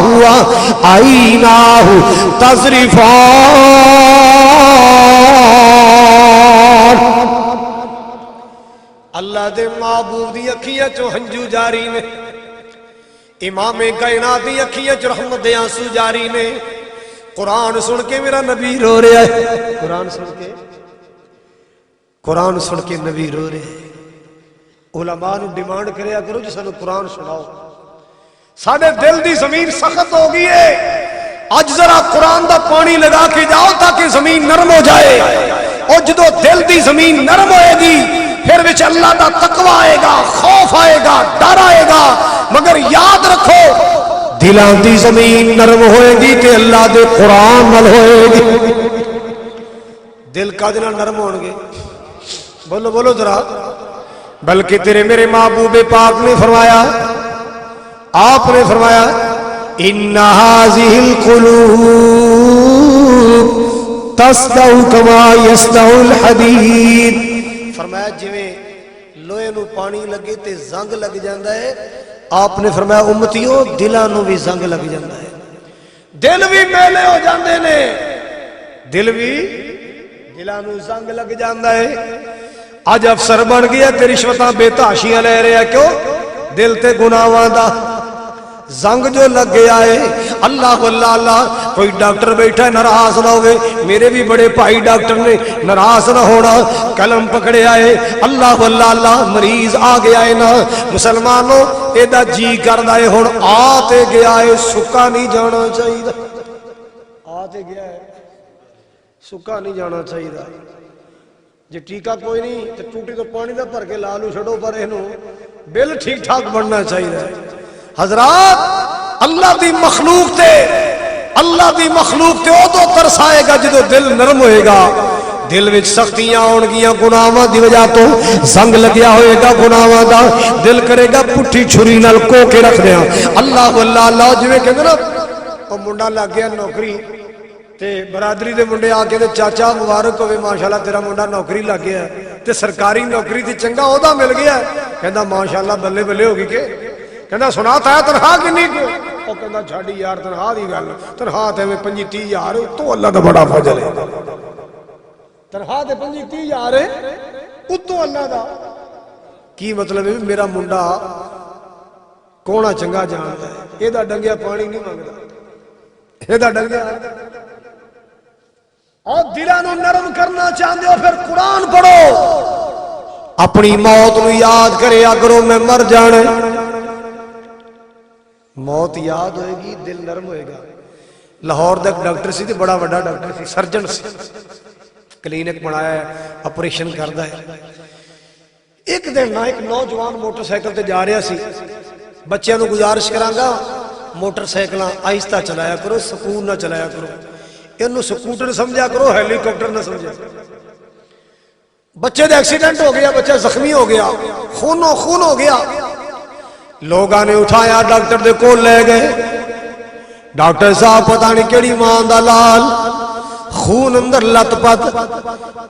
[SPEAKER 1] ہوا آئیناہ تذریفان، اللہ دے محبوب دی اکھیاں چو ہنجو جاری نے، امام کائنات دی اکھیاں چو رحمت دے آنسو جاری نے۔ قرآن سن کے میرا نبی رو رہا ہے، قرآن سن کے نبی رو رہے ہیں۔ علماء نو ڈیمانڈ کریا کرو جس نے قرآن سناؤ، ساڑھے دل دی زمین سخت ہو گئی ہے، آج ذرا قرآن دا پانی لگا کے جاؤ تاکہ زمین نرم ہو جائے، اور جدو دل دی زمین نرم ہوئے گی پھر وچ اللہ دا تقوی آئے گا، خوف آئے گا، ڈر آئے گا۔ مگر یاد رکھو دلان دی زمین نرم ہوئے گی کہ اللہ دے قرآن نل ہوئے گی۔ دل کا دل نرم ہونگے، بولو بولو ذرا، بلکہ تیرے میرے محبوب پاک نے فرمایا، آپ نے فرمایا ان هذه القلوب تصدع كما يصدع الحديد، فرمایا جویں لوہے نو پانی لگے تے زنگ لگ جاندا ہے، آپ نے فرمایا امتیوں دلاں نو بھی زنگ لگ جاندا ہے، دل بھی میلے ہو جاندے نے، دل بھی دلاں نو زنگ لگ جاندا ہے۔ اج افسر بن گیا تے رشوتاں بے تحاشیاں لے رہا کیوں؟ دل تے گناہاں دا زنگ جو لگ گیا ہے۔ اللہ اللہ اللہ، کوئی ڈاکٹر بیٹھا ہے ناراض نہ ہوئے، میرے بھی بڑے بھائی ڈاکٹر نے، ناراض نہ ہونا، قلم پکڑے آئے، اللہ اللہ اللہ، مریض آ گیا ہے نا، مسلمانوں ایدہ جی کردہ ہے ہون آتے گیا ہے، سکا نہیں جانا چاہیے، آتے گیا ہے سکا نہیں جانا چاہیے، جی ٹیکہ کوئی نہیں تو ٹوٹی تو پانی دا پر کے لالو چھڑو پر انہوں بل ٹھیک ٹھاک بڑھنا چاہیے۔ حضرات اللہ دی مخلوق تے، اللہ دی مخلوق تے او تو ترسائے گا جدو دل نرم ہوئے گا، دل وچ سختیاں ہونگیاں گناہاں دی وجہ تو زنگ لگیا ہوئے گا گناہاں دا، دل کرے گا پٹھی چھری نال کو کے رکھ دیا۔ اللہ اللہ اللہ، جو کہتے نا وہ منڈا لگ گیا نوکری تے برادری دے منڈے آ کے تے چاچا مبارک ہوئے ماشاءاللہ تیرا منڈا نوکری لگ گیا تے سرکاری نوکری تے چنگا عہدہ مل گیا، کہندا ماشاءاللہ بلے بلے ہوگی کہ کہندا سنا تا ہے تنخواہ کنی کو، او کہندا چھاڑی یار تنخواہ دی گل، تنخواہ تے میں 25-30 ہزار تو اللہ دا بڑا فضل ہے۔ تنخواہ تے 25-30 ہزار اتوں اللہ دا کی مطلب ہے میرا منڈا کونا چنگا جانتا ہے یہ ڈنگیا پانی نہیں مانگتا یہ ڈنگیا اور دلوں نو نرم کرنا چاہتے ہو پھر قرآن پڑھو اپنی موت نو یاد کرے کرو میں مر جانا موت یاد ہوئے گی دل نرم ہوئے گا لاہور دا ایک ڈاکٹر سی تے بڑا بڑا ڈاکٹر سی سرجن سی کلینک بنایا ہے آپریشن کردا ہے ایک دن نہ ایک نوجوان موٹر سائیکل تے جا رہا سی بچیاں نو گزارش کرانگا موٹر سائیکل آہستہ چلایا کرو سکون نہ چلایا کرو انہوں سکوٹر سمجھا کرو ہیلی کاپٹر نہ سمجھا بچے دے ایکسیڈنٹ ہو گیا بچہ زخمی ہو گیا خون ہو گیا لوگاں نے اٹھایا ڈاکٹر دے کول لے گئے ڈاکٹر صاحب پتہ نہیں کیڑی ماں دا لال خون اندر لت پت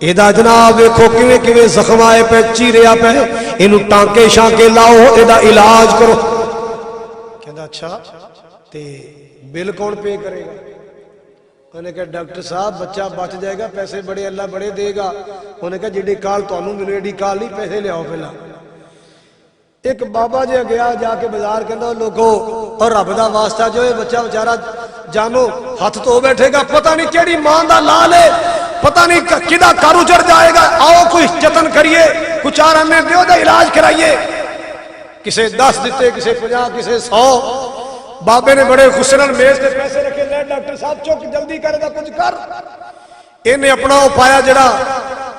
[SPEAKER 1] ایدہ جناب ویکھو کیویں کیویں زخم آئے پہ چیریا پہ انہوں ٹانکے شانکے لاؤ ایدہ علاج کرو کہتا اچھا تے بل کون پے کرے گا انہوں نے کہا ڈاکٹر صاحب بچہ بچ جائے گا پیسے بڑے اللہ بڑے دے گا انہوں نے کہا جیڑی کال تو انہوں ملے ایڈی کال نہیں پیسے لے آؤ پہلا ایک بابا جے گیا جا کے بازار کہندہ لوگو اور رب دا واسطہ جو ہے بچہ بچارہ جانو ہاتھ تو بیٹھے گا پتہ نہیں کیڑی ماں دا لال ہے پتہ نہیں کدہ کارو چڑھ جائے گا آؤ کوئی جتن کریے کچھ آر ہمیں دیو دا علاج کرائیے کسے 10 دیتے کسے 50 کسے 100 بابے نے بڑے خسرن میز کے پیسے رکھے لے ڈاکٹر صاحب چوک جلدی کرے دا کچھ کر انہیں اپنا اپایا جڑا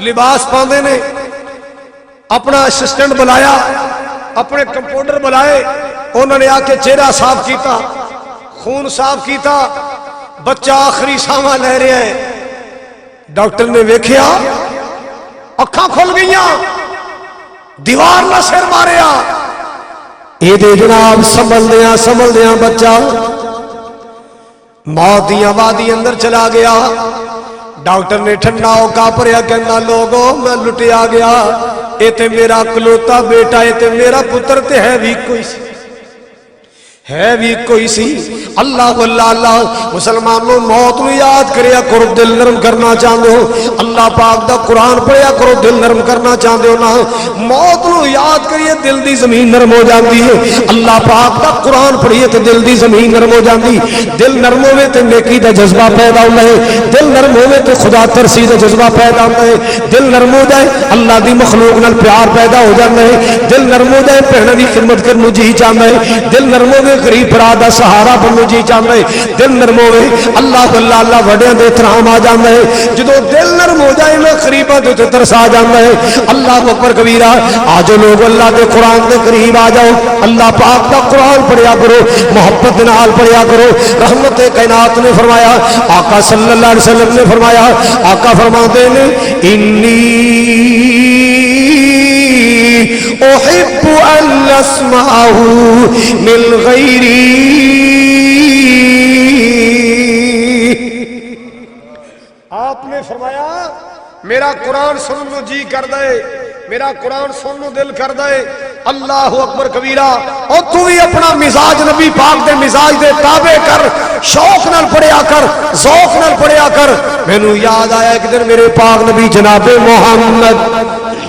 [SPEAKER 1] لباس پاندے نے اپنا اسسٹنٹ بلایا اپنے کمپاؤنڈر بلائے انہوں نے آکے چہرہ صاف کیتا خون صاف کیتا بچہ آخری ساما لے رہے ہیں ڈاکٹر نے ویکھیا اکھاں کھل گئیاں دیوار نہ سر ماریا اے دے جناب سنبھل دیاں بچہ موت دیاں وادی اندر چلا گیا ڈاکٹر نے ٹھنڈا ہو کا پریا کہنا لوگوں میں لٹیا گیا اے تے میرا کلوتا بیٹا اے تے میرا پتر تے ہے بھی کوئی سی اللہ اللہ مسلمانوں موت نو یاد کریا کرو دل نرم کرنا چاہتے ہو اللہ پاک دا قرآن پڑھیا کرو دل نرم کرنا چاہتے ہو نا موت نو یاد کریے دل دی زمین نرم ہو جاندی ہے اللہ پاک دا قرآن پڑھیے تے دل دی زمین نرم ہو جاندی دل نرم ہوئے تے نیکی دا جذبہ پیدا ہوتا ہے دل نرم ہوئے تے خدا ترسی دا جذبہ پیدا ہوتا ہے دل نرم ہو جائے اللہ دی مخلوق نال پیار پیدا ہو جاتا ہے دل نرم ہو جائے بہنوں دی خدمت کرنو جی چاہتا ہے دل نرم ہو غریب بھرا دا سہارا بنو جی چاہتا ہے دل نرم ہوئے اللہ وڈیاں دے احترام آ جاتا ہے جدو دل نرم ہو جائے میں قریباں دے ترس آ جاتا ہے اللہ اکبر کبیرہ آجو لوگ اللہ دے قرآن دے قریب آ جاؤ اللہ پاک دا قرآن پڑھیا کرو محبت نال پڑھیا کرو رحمت کائنات نے فرمایا آقا صلی اللہ علیہ وسلم نے فرمایا آقا فرماتے ہیں انی احب ان اسمعه من غیری آپ نے فرمایا میرا قرآن سنو جی کر دے میرا قرآن سنو دل کر دے اللہ اکبر کبیرہ اور تو بھی اپنا مزاج نبی پاک دے مزاج دے تابع کر شوق نال پڑھیا کر ذوق نال پڑھیا کر میں نو یاد آیا ایک دن میرے پاک نبی جناب محمد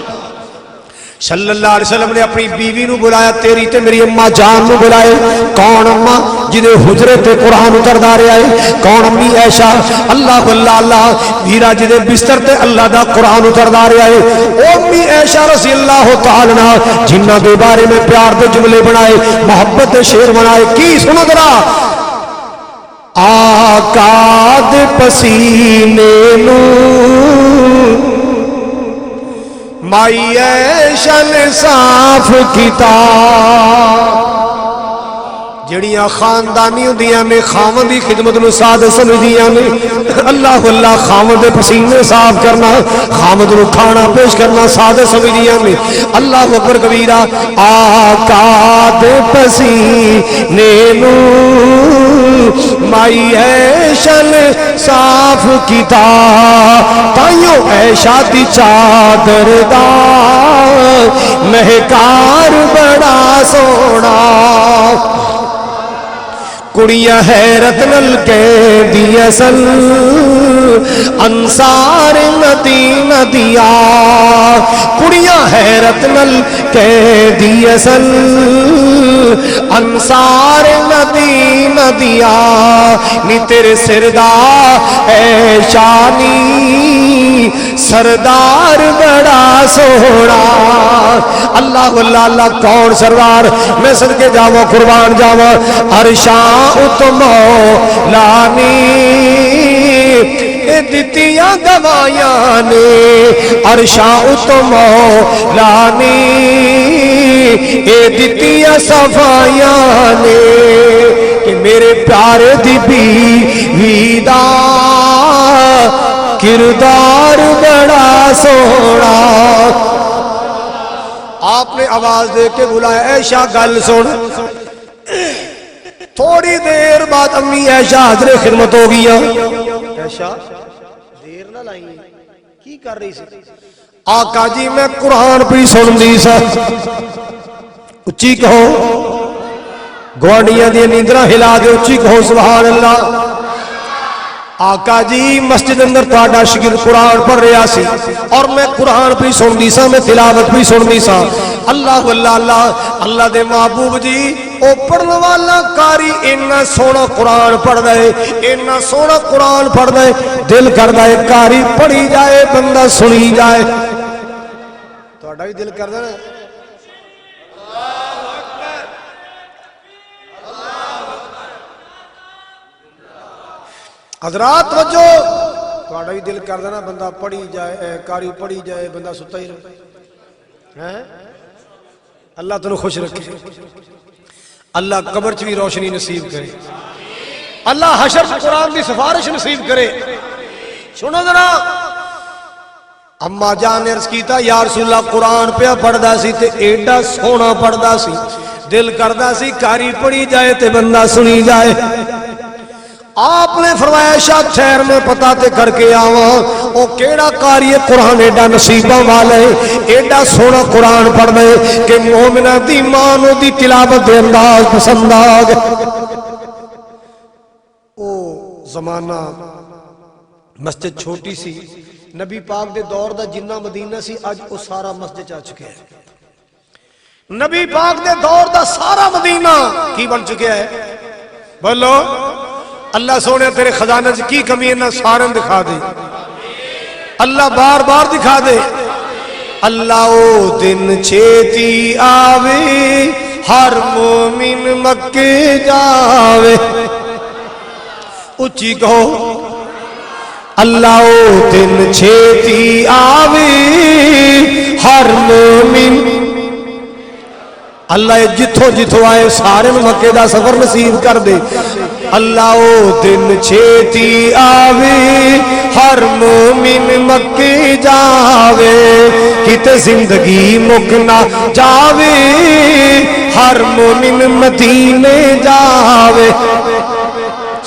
[SPEAKER 1] صلی اللہ علیہ وسلم نے اپنی بیوی نو بلایا تیری تے میری اماں جان نو بلائے کون اماں جدے حجرے تے قرآن اتردا رہا ہے کون امی عائشہ اللہ اللہ ویرا جدے بستر تے اللہ دا قرآن اتردا رہا ہے او امی عائشہ رضی اللہ تعالی عنہ جنہاں دے بارے میں پیار دے جملے بنائے محبت دے شعر بنائے کی سنو ذرا آقا دے پسینے نو مائی عائشہ نے صاف کتاب جڑیاں خاندانی ہوندیاں نے خاوند دی خدمت نو سادہ سمجھدیاں نے اللہ خاوند دے پسینے صاف کرنا خاوند نو کھانا پیش کرنا سادہ سمجھدیاں نے اللہ اکبر کبیرہ آقا دے پسینے نو مائی عائشہ نے صاف کتاب تائیوں عائشہ دی چادر دا مہکار بڑا سونا کڑیاں حیرت نل کہہ دی اصل انصار مدینہ دیا کڑیاں حیرت نل کہہ دی اصل انصار مدینہ دیا نی تیرے سردار اے شانی سردار بڑا سوڑا اللہ اللہ کون سردار میں صدقے جاواں قربان جاواں عرشاں اتمو لانی دتیاں گوایاں نے عرشاں اتمو لانی دتیاں صفایاں نے کہ میرے پیارے دی بیوی دا کردار بڑا سونا آپ نے آواز دے کے بلایا عائشہ گل سن تھوڑی دیر بعد امی عائشہ حاضر خدمت ہو گیا عائشہ دیر نہ لائیں کی کر رہی سی آقا جی میں قرآن پہ سن دی سا اچھی کہو گوانڈیاں دی نیندرہ ہلا دے اچھی کہو سبحان اللہ آقا جی مسجد اندر تہاڈا شاگرد قرآن پڑھ رہا سی اور میں قرآن پہ سن دی سا میں تلاوت پہ سن دی سا اللہ اللہ اللہ اللہ دے محبوب جی او پڑھنے والا کاری اتنا سونا قرآن پڑھ دے اتنا سونا قرآن پڑھ دے دل کر دے کاری پڑھی جائے بندہ سنی جائے تہاڈا بھی دل کر دے حضرات وجہ تہاڈا بھی دل کر دینا بندہ پڑھی جائے کاری پڑھی جائے بندہ ستا ہی رہے اللہ تنو خوش رکھے اللہ قبر چ بھی روشنی نصیب کرے اللہ حشر قرآن دی سفارش نصیب کرے سنو ذرا اما جان نے عرض کیتا یا رسول اللہ قرآن پہ پڑھدا سی تے ایڈا سونا پڑھدا سی دل کردا سی کاری پڑھی جائے تے بندہ سنی جائے آپ نے فرمایا شاہ شہر میں پتہ تے کر کے آواں او کیڑا قاری قرآن ایڈا نصیبہ والے ایڈا سونا قرآن پڑھ دے کہ مومنہ دی مانو دی تلاوت دے انداز پسند آگے او زمانہ مسجد چھوٹی سی نبی پاک دے دور دا جنہ مدینہ سی آج او سارا مسجد آ چکے ہیں نبی پاک دے دور دا سارا مدینہ کی بن چکے ہے بولو اللہ سونے تیرے خزانہ کی کمی ہے نہ سارن دکھا دے اللہ بار بار دکھا دے اللہ او دن چھیتی آوے ہر مومن مکے جاوے اچھی کہو اللہ او دن چھیتی آوے ہر مومن اللہ جتھو جتھو آئے سارے مکے دا سفر نصیب کر دے اللہ او دن چھیتی آوے ہر مومن مکے جاوے کتے زندگی مکنا جاوے ہر مومن مدینے جاوے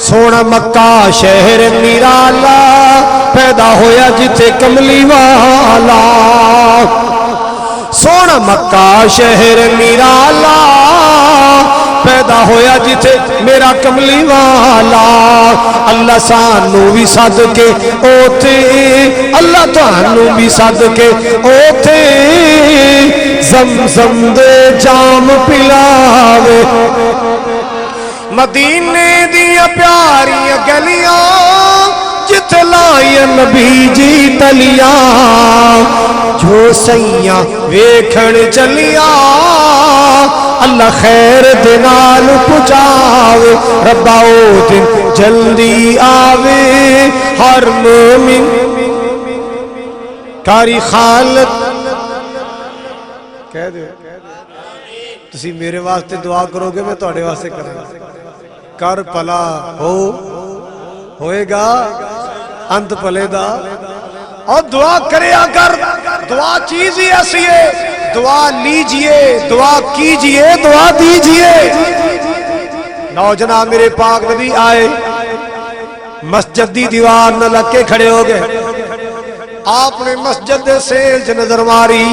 [SPEAKER 1] سونا مکہ شہر نرالا پیدا ہویا جتے کملی والا سونا مکہ شہر نرالا پیدا ہویا جتے میرا کملی والا اللہ سانو بھی صدقے اوتے اللہ تانو بھی صدقے اوتے زمزم دے جام پلاوے مدینے دیا پیاری گلیاں جتے لائے نبی جی تلیاں جو سیاں ویکھن چلیاں اللہ خیر دنال پچاوے ربا او دن جلدی آوے ہر مومن کاری خالت کہہ دے تسی میرے واسطے دعا کرو گے میں تواڈے واسطے کروں کر پلا ہوئے گا انت پلے دا اور دعا کرے اگر دعا چیز ہی ایسی ہے دعا لیجئے دعا کیجئے دعا دیجئے نوجوان میرے پاک نبی آئے مسجد دی دیوار نہ لگ کے کھڑے ہو گئے آپ نے مسجد دے سیل چ نظر ماری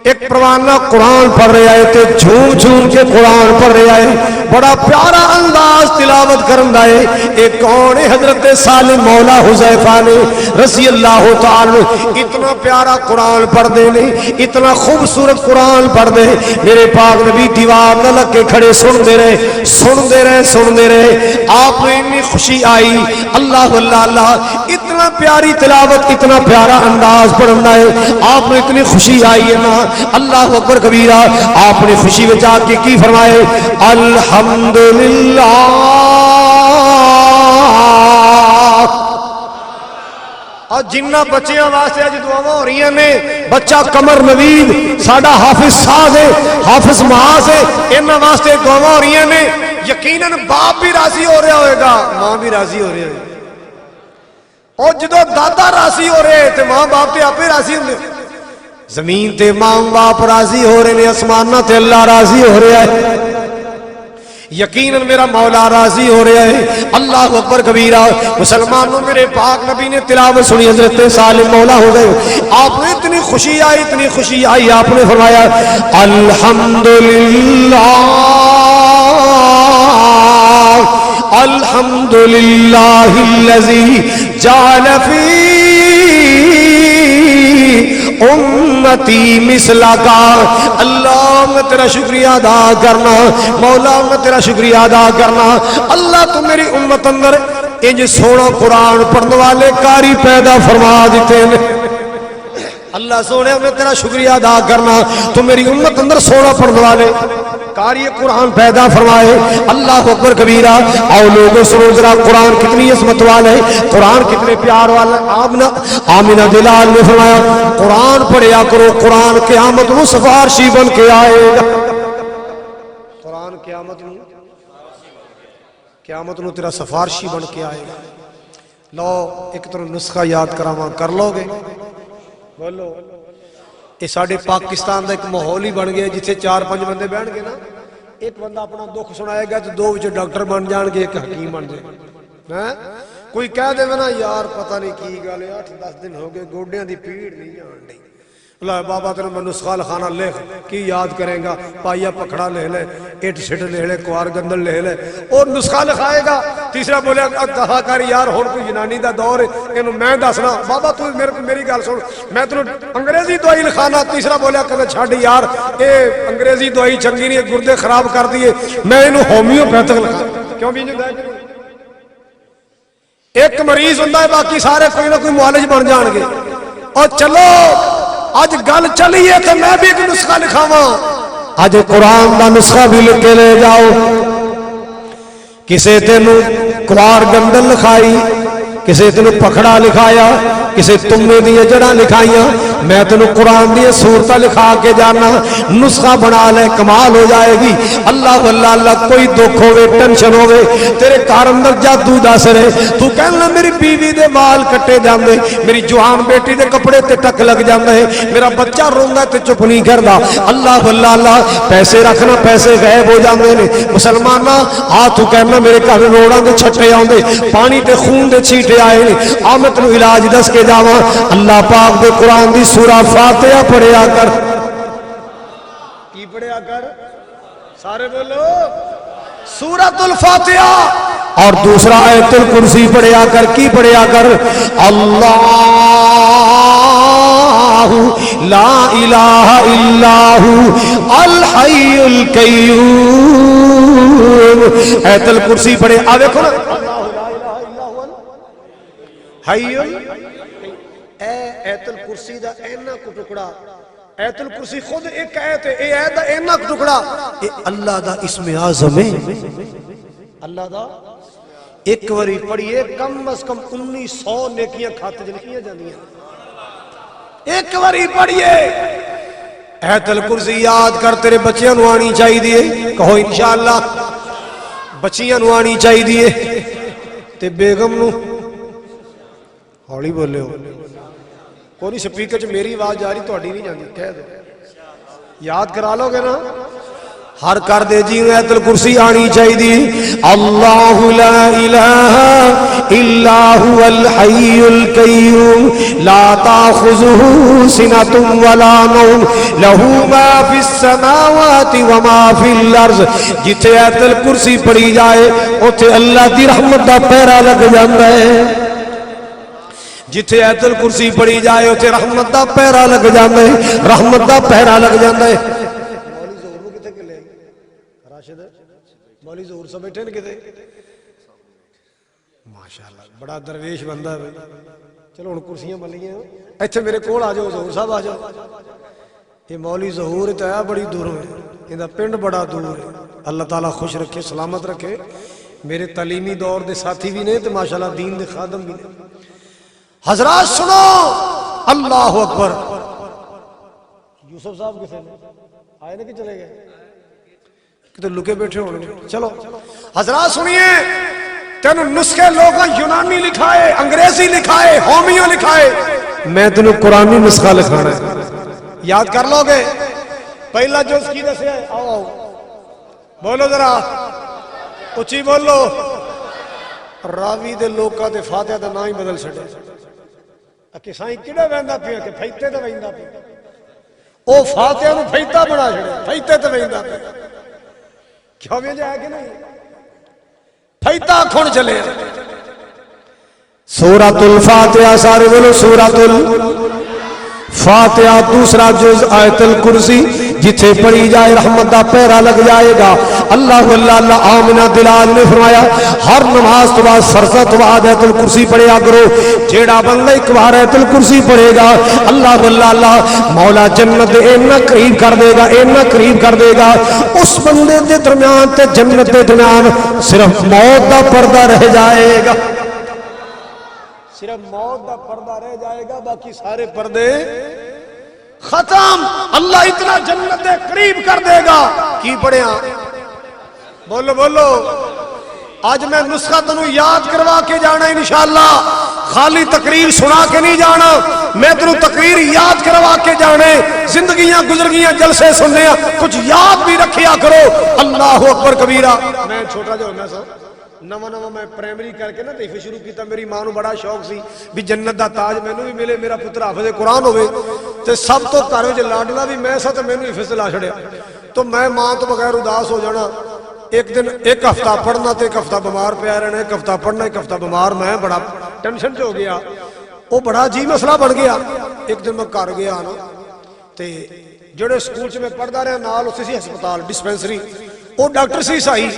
[SPEAKER 1] ایک پروانہ قرآن پڑھ رہا ہے تے جھوم جھوم کے قرآن پڑھ رہا ہے، بڑا پیارا انداز تلاوت کرندا ہے۔ ایک کون ہے؟ حضرت سالم مولا حذیفہ نے رضی اللہ تعالی، اتنا پیارا قرآن پڑھ دے نے، اتنا خوبصورت قرآن پڑھ دے، میرے پاک نبی دیوار نہ لگ کے کھڑے سن دے رہے، سن دے رہے، سن دے رہے۔ آپ کو اتنی خوشی آئی، اللہ اللہ اللہ، اتنا پیاری تلاوت، اتنا پیارا انداز پڑھنا ہے، آپ کو اتنی خوشی آئی ہے نا، اللہ اکبر کبیرہ۔ آپ نے خوشی میں جا کے کی فرمائے؟ الحمدللہ، اور جنہ بچیاں واسطے اج دعاواں ہو رہی نے، بچہ قمر نوید ساڈا حافظ ساز ہے، حافظ محاذ ہے، انہاں واسطے دعاواں ہو رہی نے، یقیناً باپ بھی راضی ہو رہا ہوئے گا، ماں بھی راضی ہو رہی ہوئے گی، اور جدو دادا راضی ہو رہے تے ماں باپ تے آپ ہی راضی ہوندے، زمین تے ماں باپ راضی ہو رہے نے، آسماناں تے اللہ راضی ہو رہا ہے، یقیناً میرا مولا راضی ہو رہا ہے۔ اللہ اکبر کبیرہ۔ مسلمانوں، میرے پاک نبی نے تلاوت سنی، حضرت سالم مولا ہو گئے، آپ نے اتنی خوشی آئی، اتنی خوشی آئی، آپ نے فرمایا الحمدللہ، الحمدللہ الذی جعل فی امتی مثلا کا۔ اللہ میں تیرا شکریہ ادا کرنا، مولا میں تیرا شکریہ ادا کرنا، اللہ تو میری امت اندر انج سونا قرآن پڑھنے والے کاری پیدا فرما دیتے ہیں۔ اللہ سونے میں تیرا شکریہ ادا کرنا، تو میری امت اندر سونا پڑھنے والے کاری قرآن پیدا فرمائے۔ اللہ اکبر کبیرہ۔ اور لوگوں سنو ذرا، قرآن کتنی عظمت والا ہے، قرآن کتنے پیار والا ہے۔ آمنہ دلال نے فرمایا قرآن پڑھیا کرو، قرآن قیامت نو سفارشی بن کے آئے گا۔ قرآن قیامت نو تیرا سفارشی بن کے آئے گا۔ لو ایک طرح نسخہ یاد کراواں، کر لو گے؟ بولو۔ یہ ساڑھے پاکستان دا ایک ماحول ہی بن گیا، جتھے 4-5 بندے بیٹھ گئے نا، ایک بندہ اپنا دکھ سنائے گا تو 2 وچ ڈاکٹر بن جان گے، ایک حکیم بن جائے گا۔ کوئی کہہ دے نا یار پتہ نہیں کی گل ہے، 8-10 دن ہو گئے گوڈیاں دی پیڑ نہیں آن ڈئی، اللہ بابا تیرے میں نسخہ لکھانا، لکھ کی یاد کریں گا، پائیا پکھڑا لے لے، اٹ سٹ لے لے، کوار گندل لے لے، اور نسخہ لکھائے گا۔ تیسرا بولے دفاع کر یار، ہن کوئی یونانی دا دور ہے، اینو میں دسنا بابا تو میری گل سن، میں تینوں انگریزی دوائی لکھانا۔ تیسرا بولیا کہ چھڈ یار، اے انگریزی دوائی چنگی نہیں، گردے خراب کر دیے، میں اینو ہومیوپیتھک لکھا۔ کیوں بھی نہیں؟ ایک مریض ہوندا ہے، باقی سارے کوئی نہ کوئی معالج بن جان گے۔ اور چلو آج گل چلی ہے تو میں بھی ایک نسخہ لکھاواں، آج قرآن دا نسخہ بھی لکھ کے لے جاؤ۔ کسے تینوں کوار گندل لکھائی، کسے تینوں پکھڑا لکھایا، کسے تمے دی جڑاں لکھائیاں، میں تینوں قرآن دی صورتاں لکھا کے جانا، نسخہ بنا لے، کمال ہو جائے گی۔ اللہ اللہ اللہ، کوئی دکھ ہوئے، ٹینشن ہوئے، تیرے کار اندر جادو دس رہے، تو کہنا میری بیوی دے بال کٹے جاندے، میری جوان بیٹی دے کپڑے تے ٹک لگ جاندے، میرا بچہ روندا تے چپ نہیں کردا۔ اللہ اللہ اللہ، پیسے رکھنا، پیسے غائب ہو جاندے نے۔ مسلماناں آ تو کہنا میرے گھر روڑاں دے چھٹے آوندے، پانی تے خون دے چھیٹے آئے نے، آ میں تینوں علاج دس کے جاواں۔ اللہ پاک دے قرآن دی سورہ فاتحہ پڑھیا کر۔ کی پڑھیا کر؟ سارے بولو سورۃ الفاتحہ۔ اور دوسرا آیت الکرسی پڑھیا کر۔ کی پڑھیا کر؟ اللہ لا الہ الا ہوا الحی القیوم۔ آیت الکرسی پڑھے، آ دیکھو نا، حی ایت الکرسی دا اینا کو ٹکڑا، ایت الکرسی خود ایک ایت ہے، اے ایت دا اینا کو ٹکڑا، اے اللہ دا اسم اعظم ہے۔ اللہ دا ایک وری پڑھئے کم از کم 1900 نیکیاں کھاتے لکھیاں جاندیاں، ایک وری پڑھئے۔ ایت الکرسی یاد کر، تیرے بچیاں نو آنی چاہی دیئے، کہو انشاءاللہ بچیاں نو آنی چاہی دیئے، تے بیگم نو ہولی بولے ہو، کوئی سپیکر چ میری آواز جا رہی، تہاڈی نہیں جاندی، کہہ دو، یاد کرا لو گے نا۔ ہر کر دے جی آیت الکرسی آنی چاہیے. اللہ لا الہ الا هو الحی القیوم لا تاخذہ سنۃ ولا نوم لہ ما فی السماوات وما فی الارض. جتھے آیت الکرسی پڑھی جائے اوتھے اللہ دی رحمت دا پہرا لگ جاندا ہے. جتھے آیت الکرسی پڑھی جائے اوتھے رحمت دا پہرا لگ جاندا ہے. رحمت دا پہرا لگ جاندا ہے. مولی ظہور سے بیٹھے کتے ماشاءاللہ بڑا درویش بندہ ہے. چلو ہن کرسیاں ملیاں ایتھے میرے کول آ جاؤ ظہور صاحب آ جاؤ. یہ مولی ظہور تے آیا بڑی دور ہے. اندا پنڈ بڑا دور ہے. اللہ تعالیٰ خوش رکھے سلامت رکھے. میرے تعلیمی دور دے ساتھی بھی نے تے ماشاءاللہ دین دے خادم بھی نے. حضرات سنو اللہ اکبر. یوسف صاحب کسے نے آئے نا کہ چلے گئے کہ لکے بیٹھے ہونے. چلو حضرات سنیے تینوں نسخے لوگوں یونانی لکھائے انگریزی لکھائے ہومیو لکھائے میں تینوں قرآنی نسخہ لکھانا ہے. یاد کر لو گے پہلا جز کی دسے آؤ آؤ بولو ذرا اچھی بولو. راوی دے لوکاں تے فاتحہ دا نام ہی بدل چھڑے. کسائیں کڑے ویندا پیا کہ پھیتے تے ویندا پیا. او فاتحہ نو پھیتا بنا چھڑے پھیتے تے ویندا پیا. کیا بھی جائے کہ نہیں پھیتا کھون چلے. سورۃ الفاتحہ سارے بولو سورۃ الفاتحہ دوسرا جز آیت الکرسی جتھے پڑھی جائے رحمت دا پہرا لگ جائے گا. اللہ اللہ آمنہ دلال نے فرمایا ہر نماز تو بعد فرض تو بعد آیت الکرسی پڑھیا کرو. جیڑا بندہ ایک بار آیت الکرسی پڑھے گا اللہ اللہ مولا جنت اینا قریب کر دے گا اینا قریب کر دے گا. اس بندے دے درمیان تے جنت دے درمیان صرف موت دا پردہ رہ جائے گا. صرف موت دا پردہ رہ جائے گا باقی سارے پردے ختم. اللہ اتنا جنت دے قریب کر دے گا. کی پڑھیا بولو بولو. آج میں نسخہ تنوں یاد کروا کے جانا انشاءاللہ. خالی تقریر سنا کے نہیں جانا. میں تنوں تقریر یاد کروا کے جانے. زندگیاں گزر گیاں جلسے سننے کچھ یاد بھی رکھیا کرو. اللہ اکبر کبیرہ. میں چھوٹا جو ہونا سا نواں نواں میں پرائمری کر کے نا تحفظ شروع کیتا. میری ماں نو بڑا شوق سی بھی جنت دا تاج مینوں بھی ملے میرا پتر حافظ قرآن ہوئے تے سب تو گھر وچ لاڈلا بھی میں سا تے مینوں حفظ لا چھڑیا. تو میں ماں تو بغیر اداس ہو جانا. ایک دن ایک ہفتہ پڑھنا تے ایک ہفتہ بیمار پیا رہنا. ایک ہفتہ پڑھنا ایک ہفتہ بیمار. میں بڑا ٹینشن ہو گیا. وہ بڑا عجیب مسئلہ بن گیا. ایک دن میں گھر گیا نا تے جڑے سکول چ میں پڑھدا رہا نال اتھے سی ہسپتال ڈسپینسری. وہ ڈاکٹر سی سائی.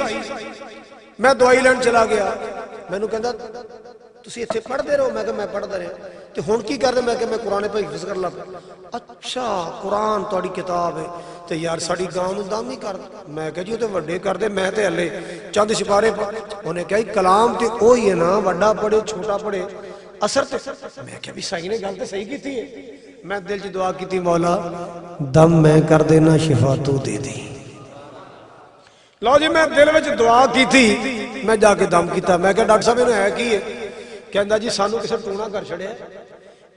[SPEAKER 1] میں دوائی لین چلا گیا. مینوں کہندا تسی ایتھے پڑھدے رہو. میں کہ میں پڑھدا رہا. تے ہن کی کردے؟ میں کہ میں قرآن پاک حفظ کر لا. اچھا قرآن تہاڈی کتاب ہے تے یار ساڈی گاں نوں دم ہی کر. میں کہ جی او تے وڈے کردے میں تے ہلے چند سپارے. انہیں کہا کلام تے اوہی ہے نا وڈا پڑھے چھوٹا پڑھے اثر تے. میں کہ بھی صحیح نے گل تے صحیح کیتی ہے. میں دل چ دعا کیتی مولا دم میں کر دینا شفا تو دے دی. لو جی میں دل میں دعا کی تھی. میں جا کے دم کیتا. میں کہا ڈاکٹر صاحب انہوں ہے کی ہے؟ کہندا جی سانو کسے ٹونا کر چھڑیا.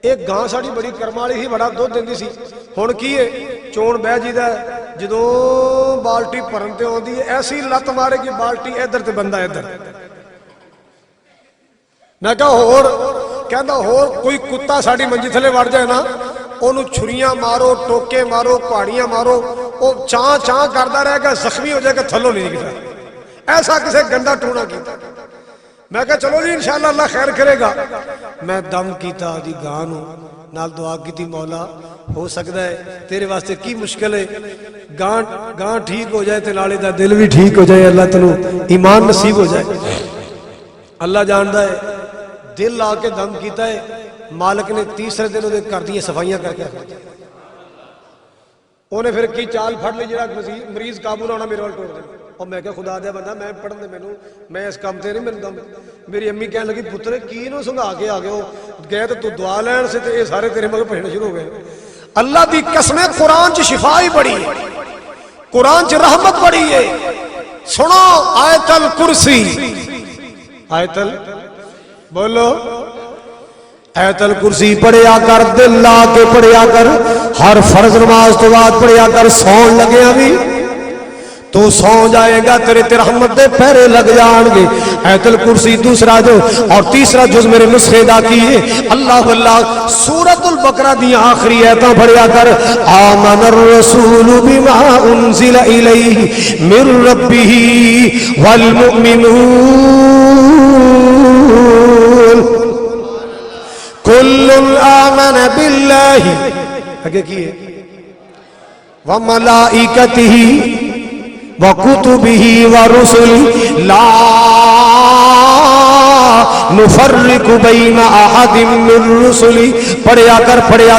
[SPEAKER 1] ایک گاں ساڑی بڑی کرم والی سی بڑا دودھ دیندی سی. ہن کی ہے چون بہ جیدا جدوں بالٹی بھرن تے آندی ہے ایسی لت مارے گی بالٹی ادھر تے بندہ ادھر. میں کہا ہور کہندا ہور کوئی کتا ساڑی منجی تھلے وڑ جائے نا انہوں چھریاں مارو ٹوکے مارو پہاڑیاں مارو وہ چاں چاں کردا رہے گا زخمی ہو جائے گا تھلو نہیں نکلتا. ایسا کسے گندا ٹونا کیتا. میں کہا چلو جی انشاءاللہ اللہ خیر کرے گا. میں دم کیتا دی گاں نو نال دعا کیتی مولا ہو سکتا ہے تیرے واسطے کی مشکل ہے گاں ٹھیک ہو جائے تے نالے دا دل بھی ٹھیک ہو جائے. اللہ تنو ایمان نصیب ہو جائے. اللہ جاندا ہے دل آ کے دم کیتا ہے. مالک نے تیسرے دن وہ کر دی صفائیاں کر کے انہیں پھر کی چال پھڑ لی جڑا مریض قابو نہ ہونا میرے وال ٹوڑ دے. اور میں کہ خدا دیا بندہ میں پڑھن دے مینوں میں اس کام تے نہیں میرے دم. میری امی کہنے لگی پتر کی نو سنگا کے آ گئے ہو گئے تو دعا لین سے تے یہ سارے تیرے مگر پڑھنے شروع ہو گئے. اللہ دی قسم قرآن چ شفا ہی بڑی ہے. قرآن چ رحمت بڑی ہے. سنو آیت الکرسی آیت بولو آیت الکرسی پڑھیا کر. دل لا کے پڑھیا کر. ہر فرض نماز تو بعد پڑھیا کر. سون لگیا بھی تو سو جائے گا تیرے رحمت دے پیرے لگ جان گے. آیت الکرسی دوسرا جو اور تیسرا جز میرے نسخے دا کیے. اللہ اللہ سورۃ البقرہ دی آخری آیتاں پڑھیا کر. آمن الرسول بما انزل الیہ من ربہ والمؤمنون کل آمن باللہ آگے کیے وملائکتہ وَكُتُبِهِ وَرُسُلِهِ لَا نُفَرِّقُ بَيْنَ أَحَدٍ مِّن رُّسُلِهِ. پڑھیا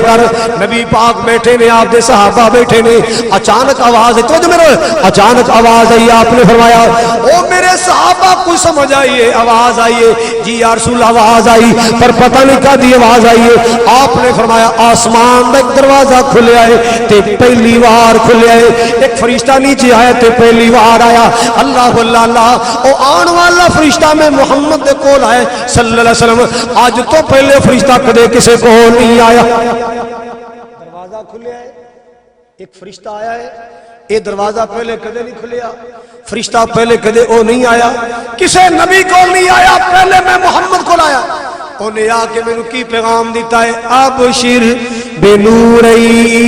[SPEAKER 1] کر نبی پاک بیٹھے نے, آپ دے صحابہ بیٹھے نے, اچانک آواز ہے, تو میرے اچانک آواز آئی, آپ نے فرمایا او میرے صحابہ کوئی سمجھ آئیے آواز آئیے. جی یا رسول آواز آئی پر پتہ نہیں کیا دی آواز آئیے. آپ نے فرمایا آسمان دا ایک دروازہ کھلیا ہے تے پہلی بار کھلیا ہے, ایک فرشتہ نیچے آیا تے پہلی بار آیا. اللہ اللہ اللہ او آن والا فرشتہ میں محمد دے کول آئے صلی اللہ علیہ وسلم. آج تو پہلے فرشتہ کدے کسے کو نہیں آیا. دروازہ کھلیا ہے, ایک فرشتہ آیا ہے, یہ دروازہ پہلے کدے نہیں کھلیا. فرشتہ پہلے کدے او نہیں آیا, کسے نبی کو نہیں آیا, پہلے میں محمد کو آیا. انہیں آ کے میں نے کی پیغام دیتا ہے ابشر بنورین.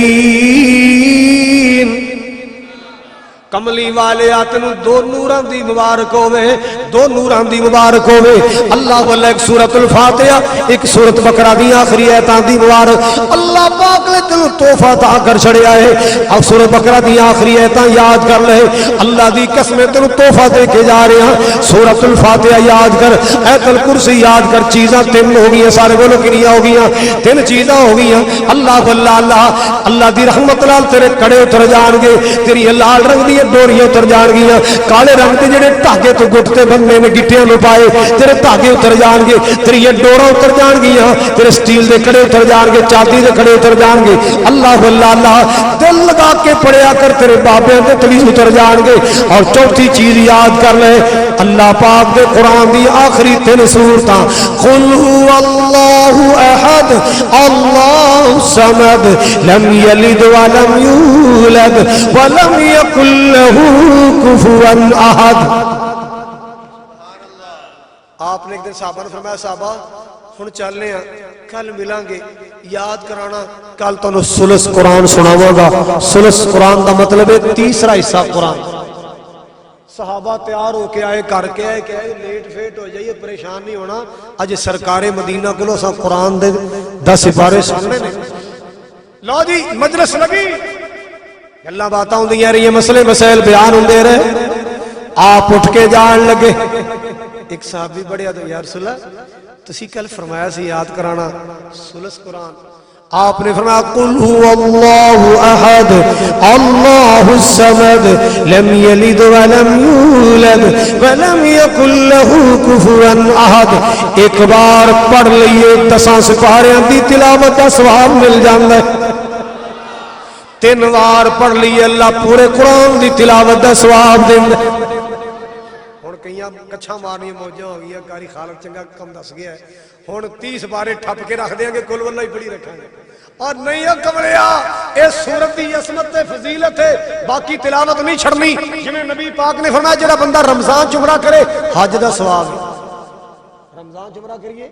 [SPEAKER 1] کملی والے آتنو دو نوران دی مبارک ہوئے, دو نوران دی مبارک ہوئے. اللہ واللہ ایک سورۃ الفاتحہ ایک سورۃ بقرہ دی آخری آیتاں دی مبارک اللہ پاک نے تنو تحفہ عطا کر چھڑیا ہے. اب سورۃ بقرہ دی آخری آیتاں یاد کر لے, اللہ دی قسمیں تنو تحفہ دے کے جا رہے ہیں. سورۃ الفاتحہ یاد کر, آیت الکرسی یاد کر. چیزاں تین ہو گئی ہیں, سارے بولو کنیا ہو گئی ہیں, تین چیزاں ہو گئی ہیں. اللہ واللہ اللہ اللہ دی رحمت لال تیرے کڑے اتر جان گے, تیری لال رنگ دی ڈوریاں اتر جان گیا, کالے رنگ کے جڑے دھاگے تو گٹتے بننے میں گٹیاں نو پائے تیرے دھاگے اتر جان گے, تیری ڈوراں اتر جان گیا, تیرے سٹیل دے کڑے اتر جان گے, چاندی دے کڑے اتر جان گے. اللہ اللہ اللہ دل لگا کے پڑھیا کر, تیرے بابے دے تلیز اتر جان گے. اور چوتھی چیز یاد کر لے, اللہ پاک دے قرآن دی آخری تین سورتاں قل هو اللہ احد اللہ الصمد لم یلد ولم یولد ولم یکن کفوا احد. آپ نے ایک دن صحابہ نے فرمایا صحابہ ہن چلنے ہیں, کل ملیں گے, یاد کرانا کل تو سلس قرآن سناواں گا. سلس قرآن دا مطلب ہے تیسرا حصہ قرآن. صحابہ تیار ہو کے آئے, کر کے آئے, کہ لیٹ فیٹ ہو جائیے, پریشان نہیں ہونا, اج سرکار مدینہ کو سا قرآن دے 10 سپارے سننے نے. لو جی مجلس لگی, اللہ باتاں ہوں دیا رہی ہیں, مسئلے مسائل بیان ہوں دے رہے. آپ اٹھ کے جان لگے. ایک صحابی بڑے آدھو یا رسول اللہ تسی کل فرمایا سی یاد کرانا سلس قرآن. آپ نے فرمایا قل هو اللہ احد اللہ الصمد لم یلد ولم یولد ولم یکن له کفوا احد. ایک بار پڑھ لئیے 10 سپاریاں دی تلاوت کا ثواب مل جاندہ ہے. 3 بار پڑھ لیے اللہ پورے قرآن دی تلاوت دا ثواب دیندے. ہن کئیاں کچھا مارنی موجہ ہو گیا, کاری خالق چنگا کم دس گیا ہے. ہن 30 بارے ٹھپ کے رکھ دیں گے, کل واللہ ہی پڑھی رکھیں گے. اور نہیں ہے کمریا, اس سورت دی عصمت فضیلت ہے, باقی تلاوت نہیں چھڑنی. جنہیں نبی پاک نے فرمایا جڑا بندہ رمضان چمرہ کرے حج دا ثواب ہے. رمضان چمرہ کریے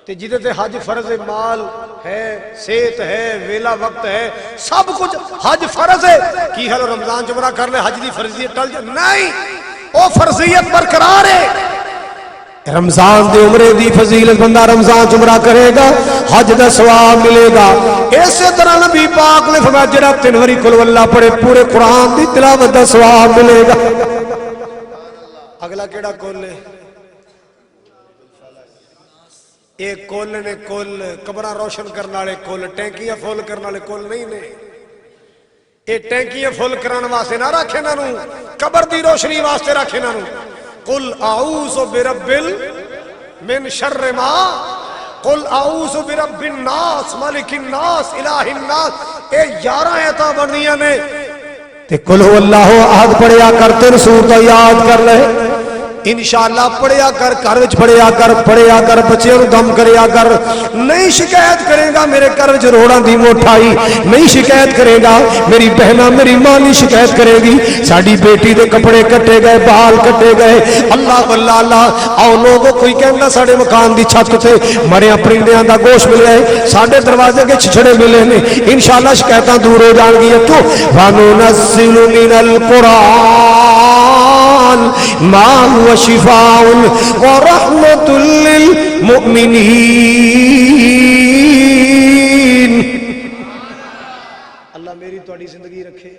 [SPEAKER 1] تے جدے تے حج فرض مال ہے, صحت ہے, ویلا وقت ہے, سب کچھ حج فرض ہے. کی حال رمضان چمرہ کر لے, حج دی فرضیت ٹل جائے نہیں, او فرضیت برقرار ہے. رمضان دے عمرے دی فضیلت, بندہ رمضان چمرہ کرے گا حج دا ثواب ملے گا. اسی طرح نبی پاک نے فرمایا جڑا 3 واری قل واللہ پڑھے پورے قرآن دی تلاوت دا ثواب ملے گا. اگلا کیڑا کل ہے؟ ایک کول نے کول قبرہ روشن کرنے والے کول, ٹینکیاں فل کرنے والے کول نہیں نے. یہ ٹینکیاں فل کرنے واسطے نہ رکھے نہ, قبر دی روشنی واسطے رکھے نہ. قل اعوذ برب من شر ما, قل اعوذ برب الناس ملک الناس الہ الناس. اے 11 آیتاں بنیاں نے تے قل هو اللہ احد پڑھیا کرتے, سورت یاد کر لے. انشاءاللہ پڑھیا کر، گھر وچ پڑھیا کر، پڑھیا کر، بچیاں نوں دم کریا کر. نہیں شکایت کرے گا میرے گھر وچ روڑاں دی موٹھائی، نہیں شکایت کرے گا میری بہناں میری ماں نہیں شکایت کرے گی ساڈی بیٹی دے کپڑے کٹے گئے، بال کٹے گئے. اللہ اللہ اللہ. آؤ لوگوں کوئی کہندا ساڈے مکان دی چھت تے مریا پرندیاں دا گوشت ملیا ہے، ساڈے دروازے کے چھچڑے ملے نے. انشاءاللہ شکایتاں دور ہو جان گی. تو وَنُنَزِّلُ مِنَ الْقُرْآنِ مَا هُوَ شِفَاءٌ وَرَحْمَةٌ لِّلْمُؤْمِنِينَ. اللہ میری تواڈی زندگی رکھے،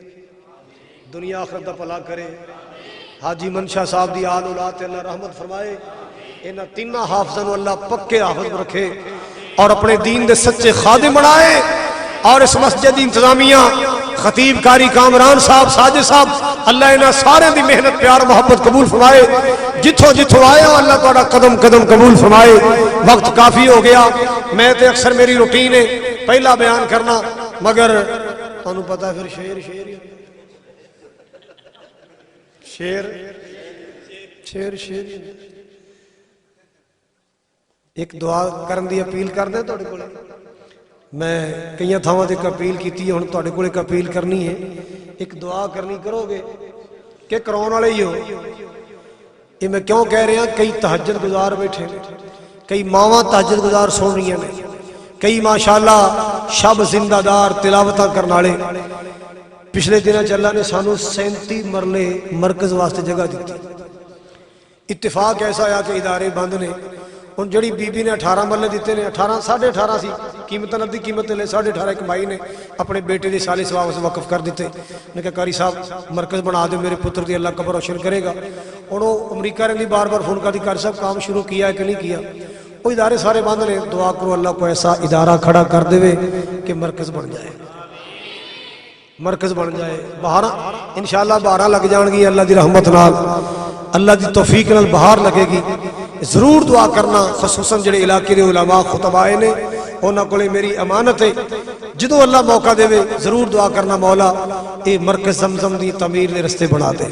[SPEAKER 1] دنیا آخرت دا بھلا کرے. حاجی منشا صاحب دی آل اولاد تے اللہ رحمت فرمائے. انہاں تیناں حافظاں نوں اللہ پکے حافظ رکھے اور اپنے دین دے سچے خادم بنائے. اور اس مسجد انتظامیہ خطیب کاری کامران صاحب ساجد صاحب اللہ انہاں سارے دی محنت پیار محبت قبول فرمائے. جتھوں جتھوں آیا اللہ تہاڈا قدم قدم قبول فرمائے. وقت کافی ہو گیا. میں تے اکثر میری روٹین ہے پہلا بیان کرنا، مگر تانوں پتہ پھر شیر شیر شیر شیر شیر ایک دعا کرن دی اپیل کر دیں تہاڈے کول. میں کئی تھاواں تے اپیل کیتی ہے، ہن تہاڈے کول ایک اپیل کرنی ہے. ایک دعا کرنی کرو گے کہ کراؤن والے ہی ہو. یہ میں کیوں کہہ رہا، کئی تہجد گزار بیٹھے نے، کئی ماواں تہجد گزار سن رہی ہیں، کئی ماشاءاللہ شب زندہ دار تلاوتاں کرن والے. پچھلے دنوں اللہ نے سانو 37 مرلے مرکز واسطے جگہ دیتی. اتفاق ایسا آیا کہ ادارے بند نے. ہن جڑی بی بی نے 18 مرلے دیتے نے، 18 18.5 سی قیمت ندی قیمت لے 18.5. ایک بھائی نے اپنے بیٹے دی سالے ثواب سے وقف کر دیتے. نے کہا قاری صاحب مرکز بنا دے میرے پتر دی، اللہ قبر روشن کرے گا. ہن وہ امریکہ رہندی بار بار فون کرتی قاری صاحب کام شروع کیا ہے کہ نہیں کیا. وہ ادارے سارے بند نے. دعا کرو اللہ کو ایسا ادارہ کھڑا کر دے کہ مرکز بن جائے، مرکز بن جائے. بہار انشاءاللہ بہار لگ جان گی اللہ دی رحمت نال، اللہ دی توفیق نال بہار لگے گی. ضرور دعا کرنا، خصوصاً جڑے علاقے دے علماء خطباء نے انہاں کولے میری امانت ہے، جدوں اللہ موقع دے ضرور دعا کرنا مولا اے مرکز زمزم دی تعمیر دے رستے بنا دے.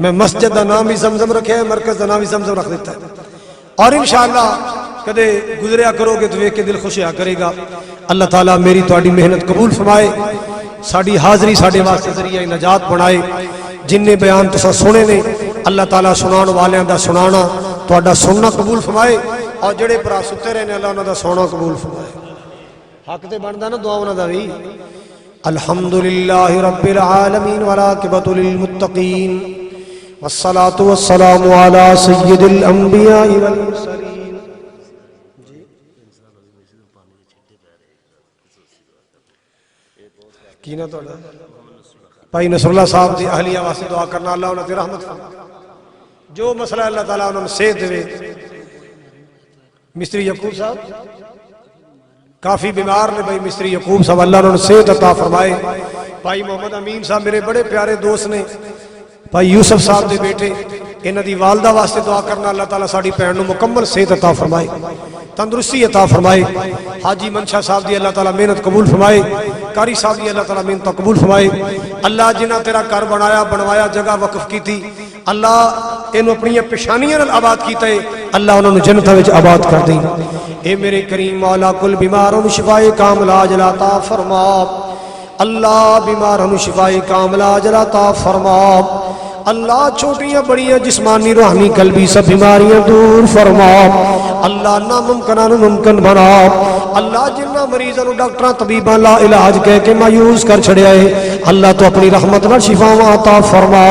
[SPEAKER 1] میں مسجد دا نام بھی زمزم رکھے ہے، مرکز دا نام بھی زمزم رکھ دیتا ہے. اور انشاءاللہ کدے گزریا کرو گے تو ویکھ کے دل خوش ہوا کرے گا. اللہ تعالیٰ میری تواڈی محنت قبول فرمائے، ساڈی حاضری ساڈے واسطے ذریعہ نجات بنائے. جن نے بیان تساں سنے نے اللہ تعالیٰ سنان والیاں دا سنانا تہاڈا سننا قبول فرمائے، اور جڑے بھرا ستے رہے نے اللہ انہاں دا سونا قبول فرمائے. حق تے بندا نا دعا انہاں دا وی. الحمدللہ رب العالمین والعاقبۃ للمتقین والصلاۃ والسلام علی سید الانبیاء والمرسلین. کی نا تہاڈا بھائی نصر اللہ صاحب دی اہلیہ واسطے دعا کرنا اللہ انہاں تے رحمت فرمائے. جو مسئلہ اللہ تعالیٰ انہوں نے صحت دے. مستری یعقوب صاحب کافی بیمار نے بھائی مستری یعقوب صاحب اللہ انہوں نے صحت عطا فرمائے. بھائی محمد امین صاحب میرے بڑے پیارے دوست نے. بھائی یوسف صاحب دے بیٹے انہاں دی والدہ واسطے دعا کرنا اللہ تعالیٰ ساڈی بھین نوں مکمل صحت عطا فرمائے، تندرستی عطا فرمائے. حاجی منشا صاحب دی اللہ تعالیٰ محنت قبول فرمائے. قاری صاحب دی اللہ تعالیٰ محنت قبول فرمائے. اللہ جنہ تیرا گھر بنایا بنوایا جگہ وقف کی تھی اللہ انہوں اپنی پیشانیاں آباد کیتا ہے، اللہ انہوں نے جنت وچ آباد کر دیں. اے میرے کریم مولا کل بیماروں شفائے کاملہ عاجلہ عطا فرما. اللہ بیماروں شفائے کاملہ عاجلہ عطا فرما. اللہ چھوٹیاں بڑیاں جسمانی روحانی قلبی سب بیماریاں دور فرما. اللہ ناممکنہ ممکن بنا. اللہ جنہ مریضاں نوں ڈاکٹراں طبیباں لا علاج کہہ کے مایوس کر چھڑیا ہے اللہ تو اپنی رحمت نال شفاواں عطا فرما.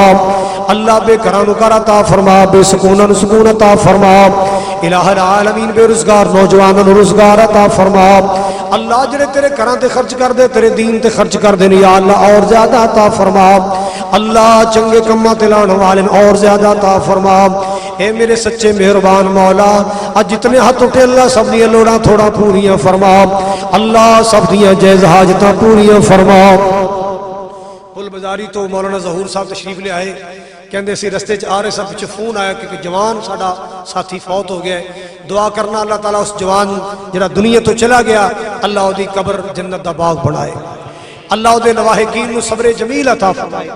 [SPEAKER 1] اللہ بے گھراں نوں گھر عطا فرما، بے سکوناں نوں سکون عطا فرما. الہ العالمین بے روزگار نوجواناں نوں روزگار عطا فرما. اللہ جڑے تیرے گھراں تے خرچ کر دے تیرے دین تے خرچ کر دے یا اللہ اور زیادہ عطا فرما. اللہ چنگے کماں تے لانے والے اور زیادہ عطا فرما. اے میرے سچے مہربان مولا اج جتنے ہاتھ اٹھے اللہ سب دیاں لوڑاں تھوڑا پوریاں فرما. اللہ سب دیاں جائز حاجتاں پوریاں فرما. پل بازاری تو مولانا ظہور صاحب تشریف لے آئے، کہندے سی رستے چ آ رہے سب پچھے فون آیا کہ جوان ساڈا ساتھی فوت ہو گیا ہے. دعا کرنا اللہ تعالیٰ اس جوان جڑا دنیا تو چلا گیا اللہ دی قبر جنت دا باغ بنائے. اللہ دے لواحقین نو صبر جمیل عطا فرمائے۔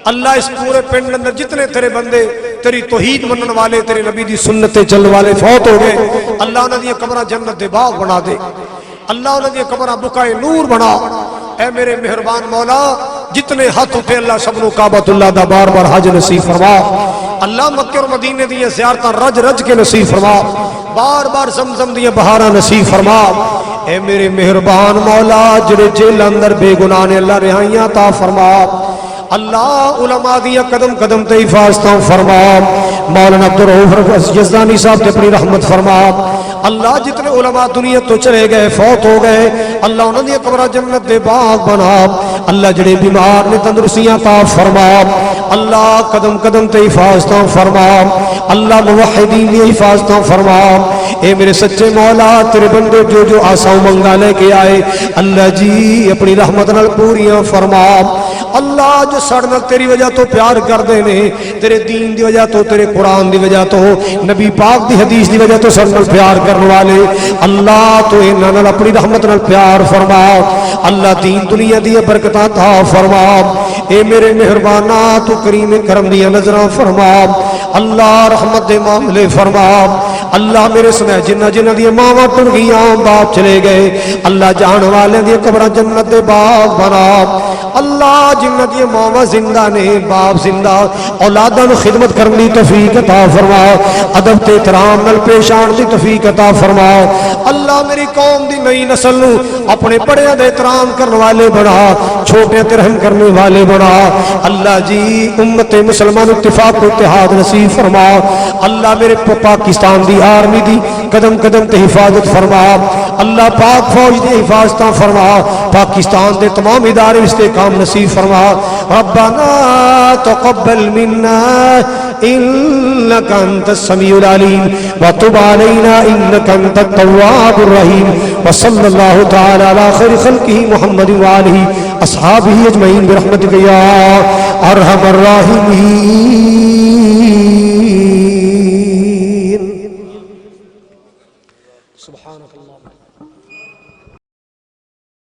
[SPEAKER 1] اللہ اس پورے پنڈ اندر جتنے تیرے بندے تیری توحید منن والے تیرے نبی دی سنت تے چلن والے فوت ہو گئے، اللہ انہاں دی قبراں جنت دے باغ بنا دے، اللہ انہاں دی قبراں بقائے نور بنا۔ اے میرے مہربان مولا جتنے ہاتھ اٹھے اللہ سب نو کعبۃ اللہ دا بار بار حج نصیب فرما، اللہ مکہ اور مدینے دی زیارتاں رج رج کے نصیب فرما، بار بار زمزم دی بہاراں نصیب فرما۔ اے میرے مہربان مولا جڑے جیل اندر بے گناہ نے اللہ رہائیاں عطا فرما، اللہ علماء دیا قدم قدم تے حفاظتاں فرما، مولانا عبدالرؤوف یزدانی صاحب تے اپنی رحمت فرما۔ اللہ جتنے علماء دنیا تو چلے گئے فوت ہو گئے اللہ انہوں نے قبرہ جنت دے باغ بنا، اللہ جڑے بیمار نے تندرستیاں عطا فرما، اللہ قدم قدم تے حفاظتاں فرما، اللہ موحدین دی حفاظتاں فرما۔ اے میرے سچے مولا تیرے بندے جو جو آساؤں منگا لے کے آئے اللہ جی اپنی رحمت نال پوریاں فرما۔ اللہ جو سڑنا تیری وجہ تو پیار کر دے نے، تیرے دین دی وجہ تو تیرے قرآن دی وجہ تو نبی پاک دی حدیث دی وجہ تو سڑنا پیار کرنے والے اللہ تو انہاں نال اپنی رحمت نال پیار فرما، اللہ دین دنیا دی برکتاں عطا فرما۔ اے میرے مہربانا تو کریم کرم دی نظراں فرما، اللہ رحمت دے معاملے فرما۔ اللہ میرے سنے جنہ جنہ دی ماواں ٹر گئیاں باپ چلے گئے اللہ جان والے دی قبر جنت دے باغ بنا، اللہ جنہ دی ماواں زندہ نے باپ زندہ اولاداں نو خدمت کرنے دی توفیق عطا فرما، ادب تے احترام نال پیش آن دی توفیق عطا فرما۔ اللہ میری قوم دی نئی نسل نو اپنے بڑیاں دے احترام کرنے والے بنا، چھوٹیاں تے رحم کرنے والے بنا۔ اللہ جی امت مسلمان اتفاق و اتحاد نصیب فرما، اللہ میرے پاکستان دی آرمی دی قدم قدم تے حفاظت فرما، اللہ پاک فوج دی حفاظتاں فرما، پاکستان دے تمام ادارے استحکام نصیب فرما۔ ربنا تقبل منا انك انت السميع العليم وتب علينا انك انت التواب الرحيم وصلى الله تعالى على خير خلقه محمد وآله اصحابه اجمعين برحمتك يا ارحم الراحمين۔ سبحانك اللهم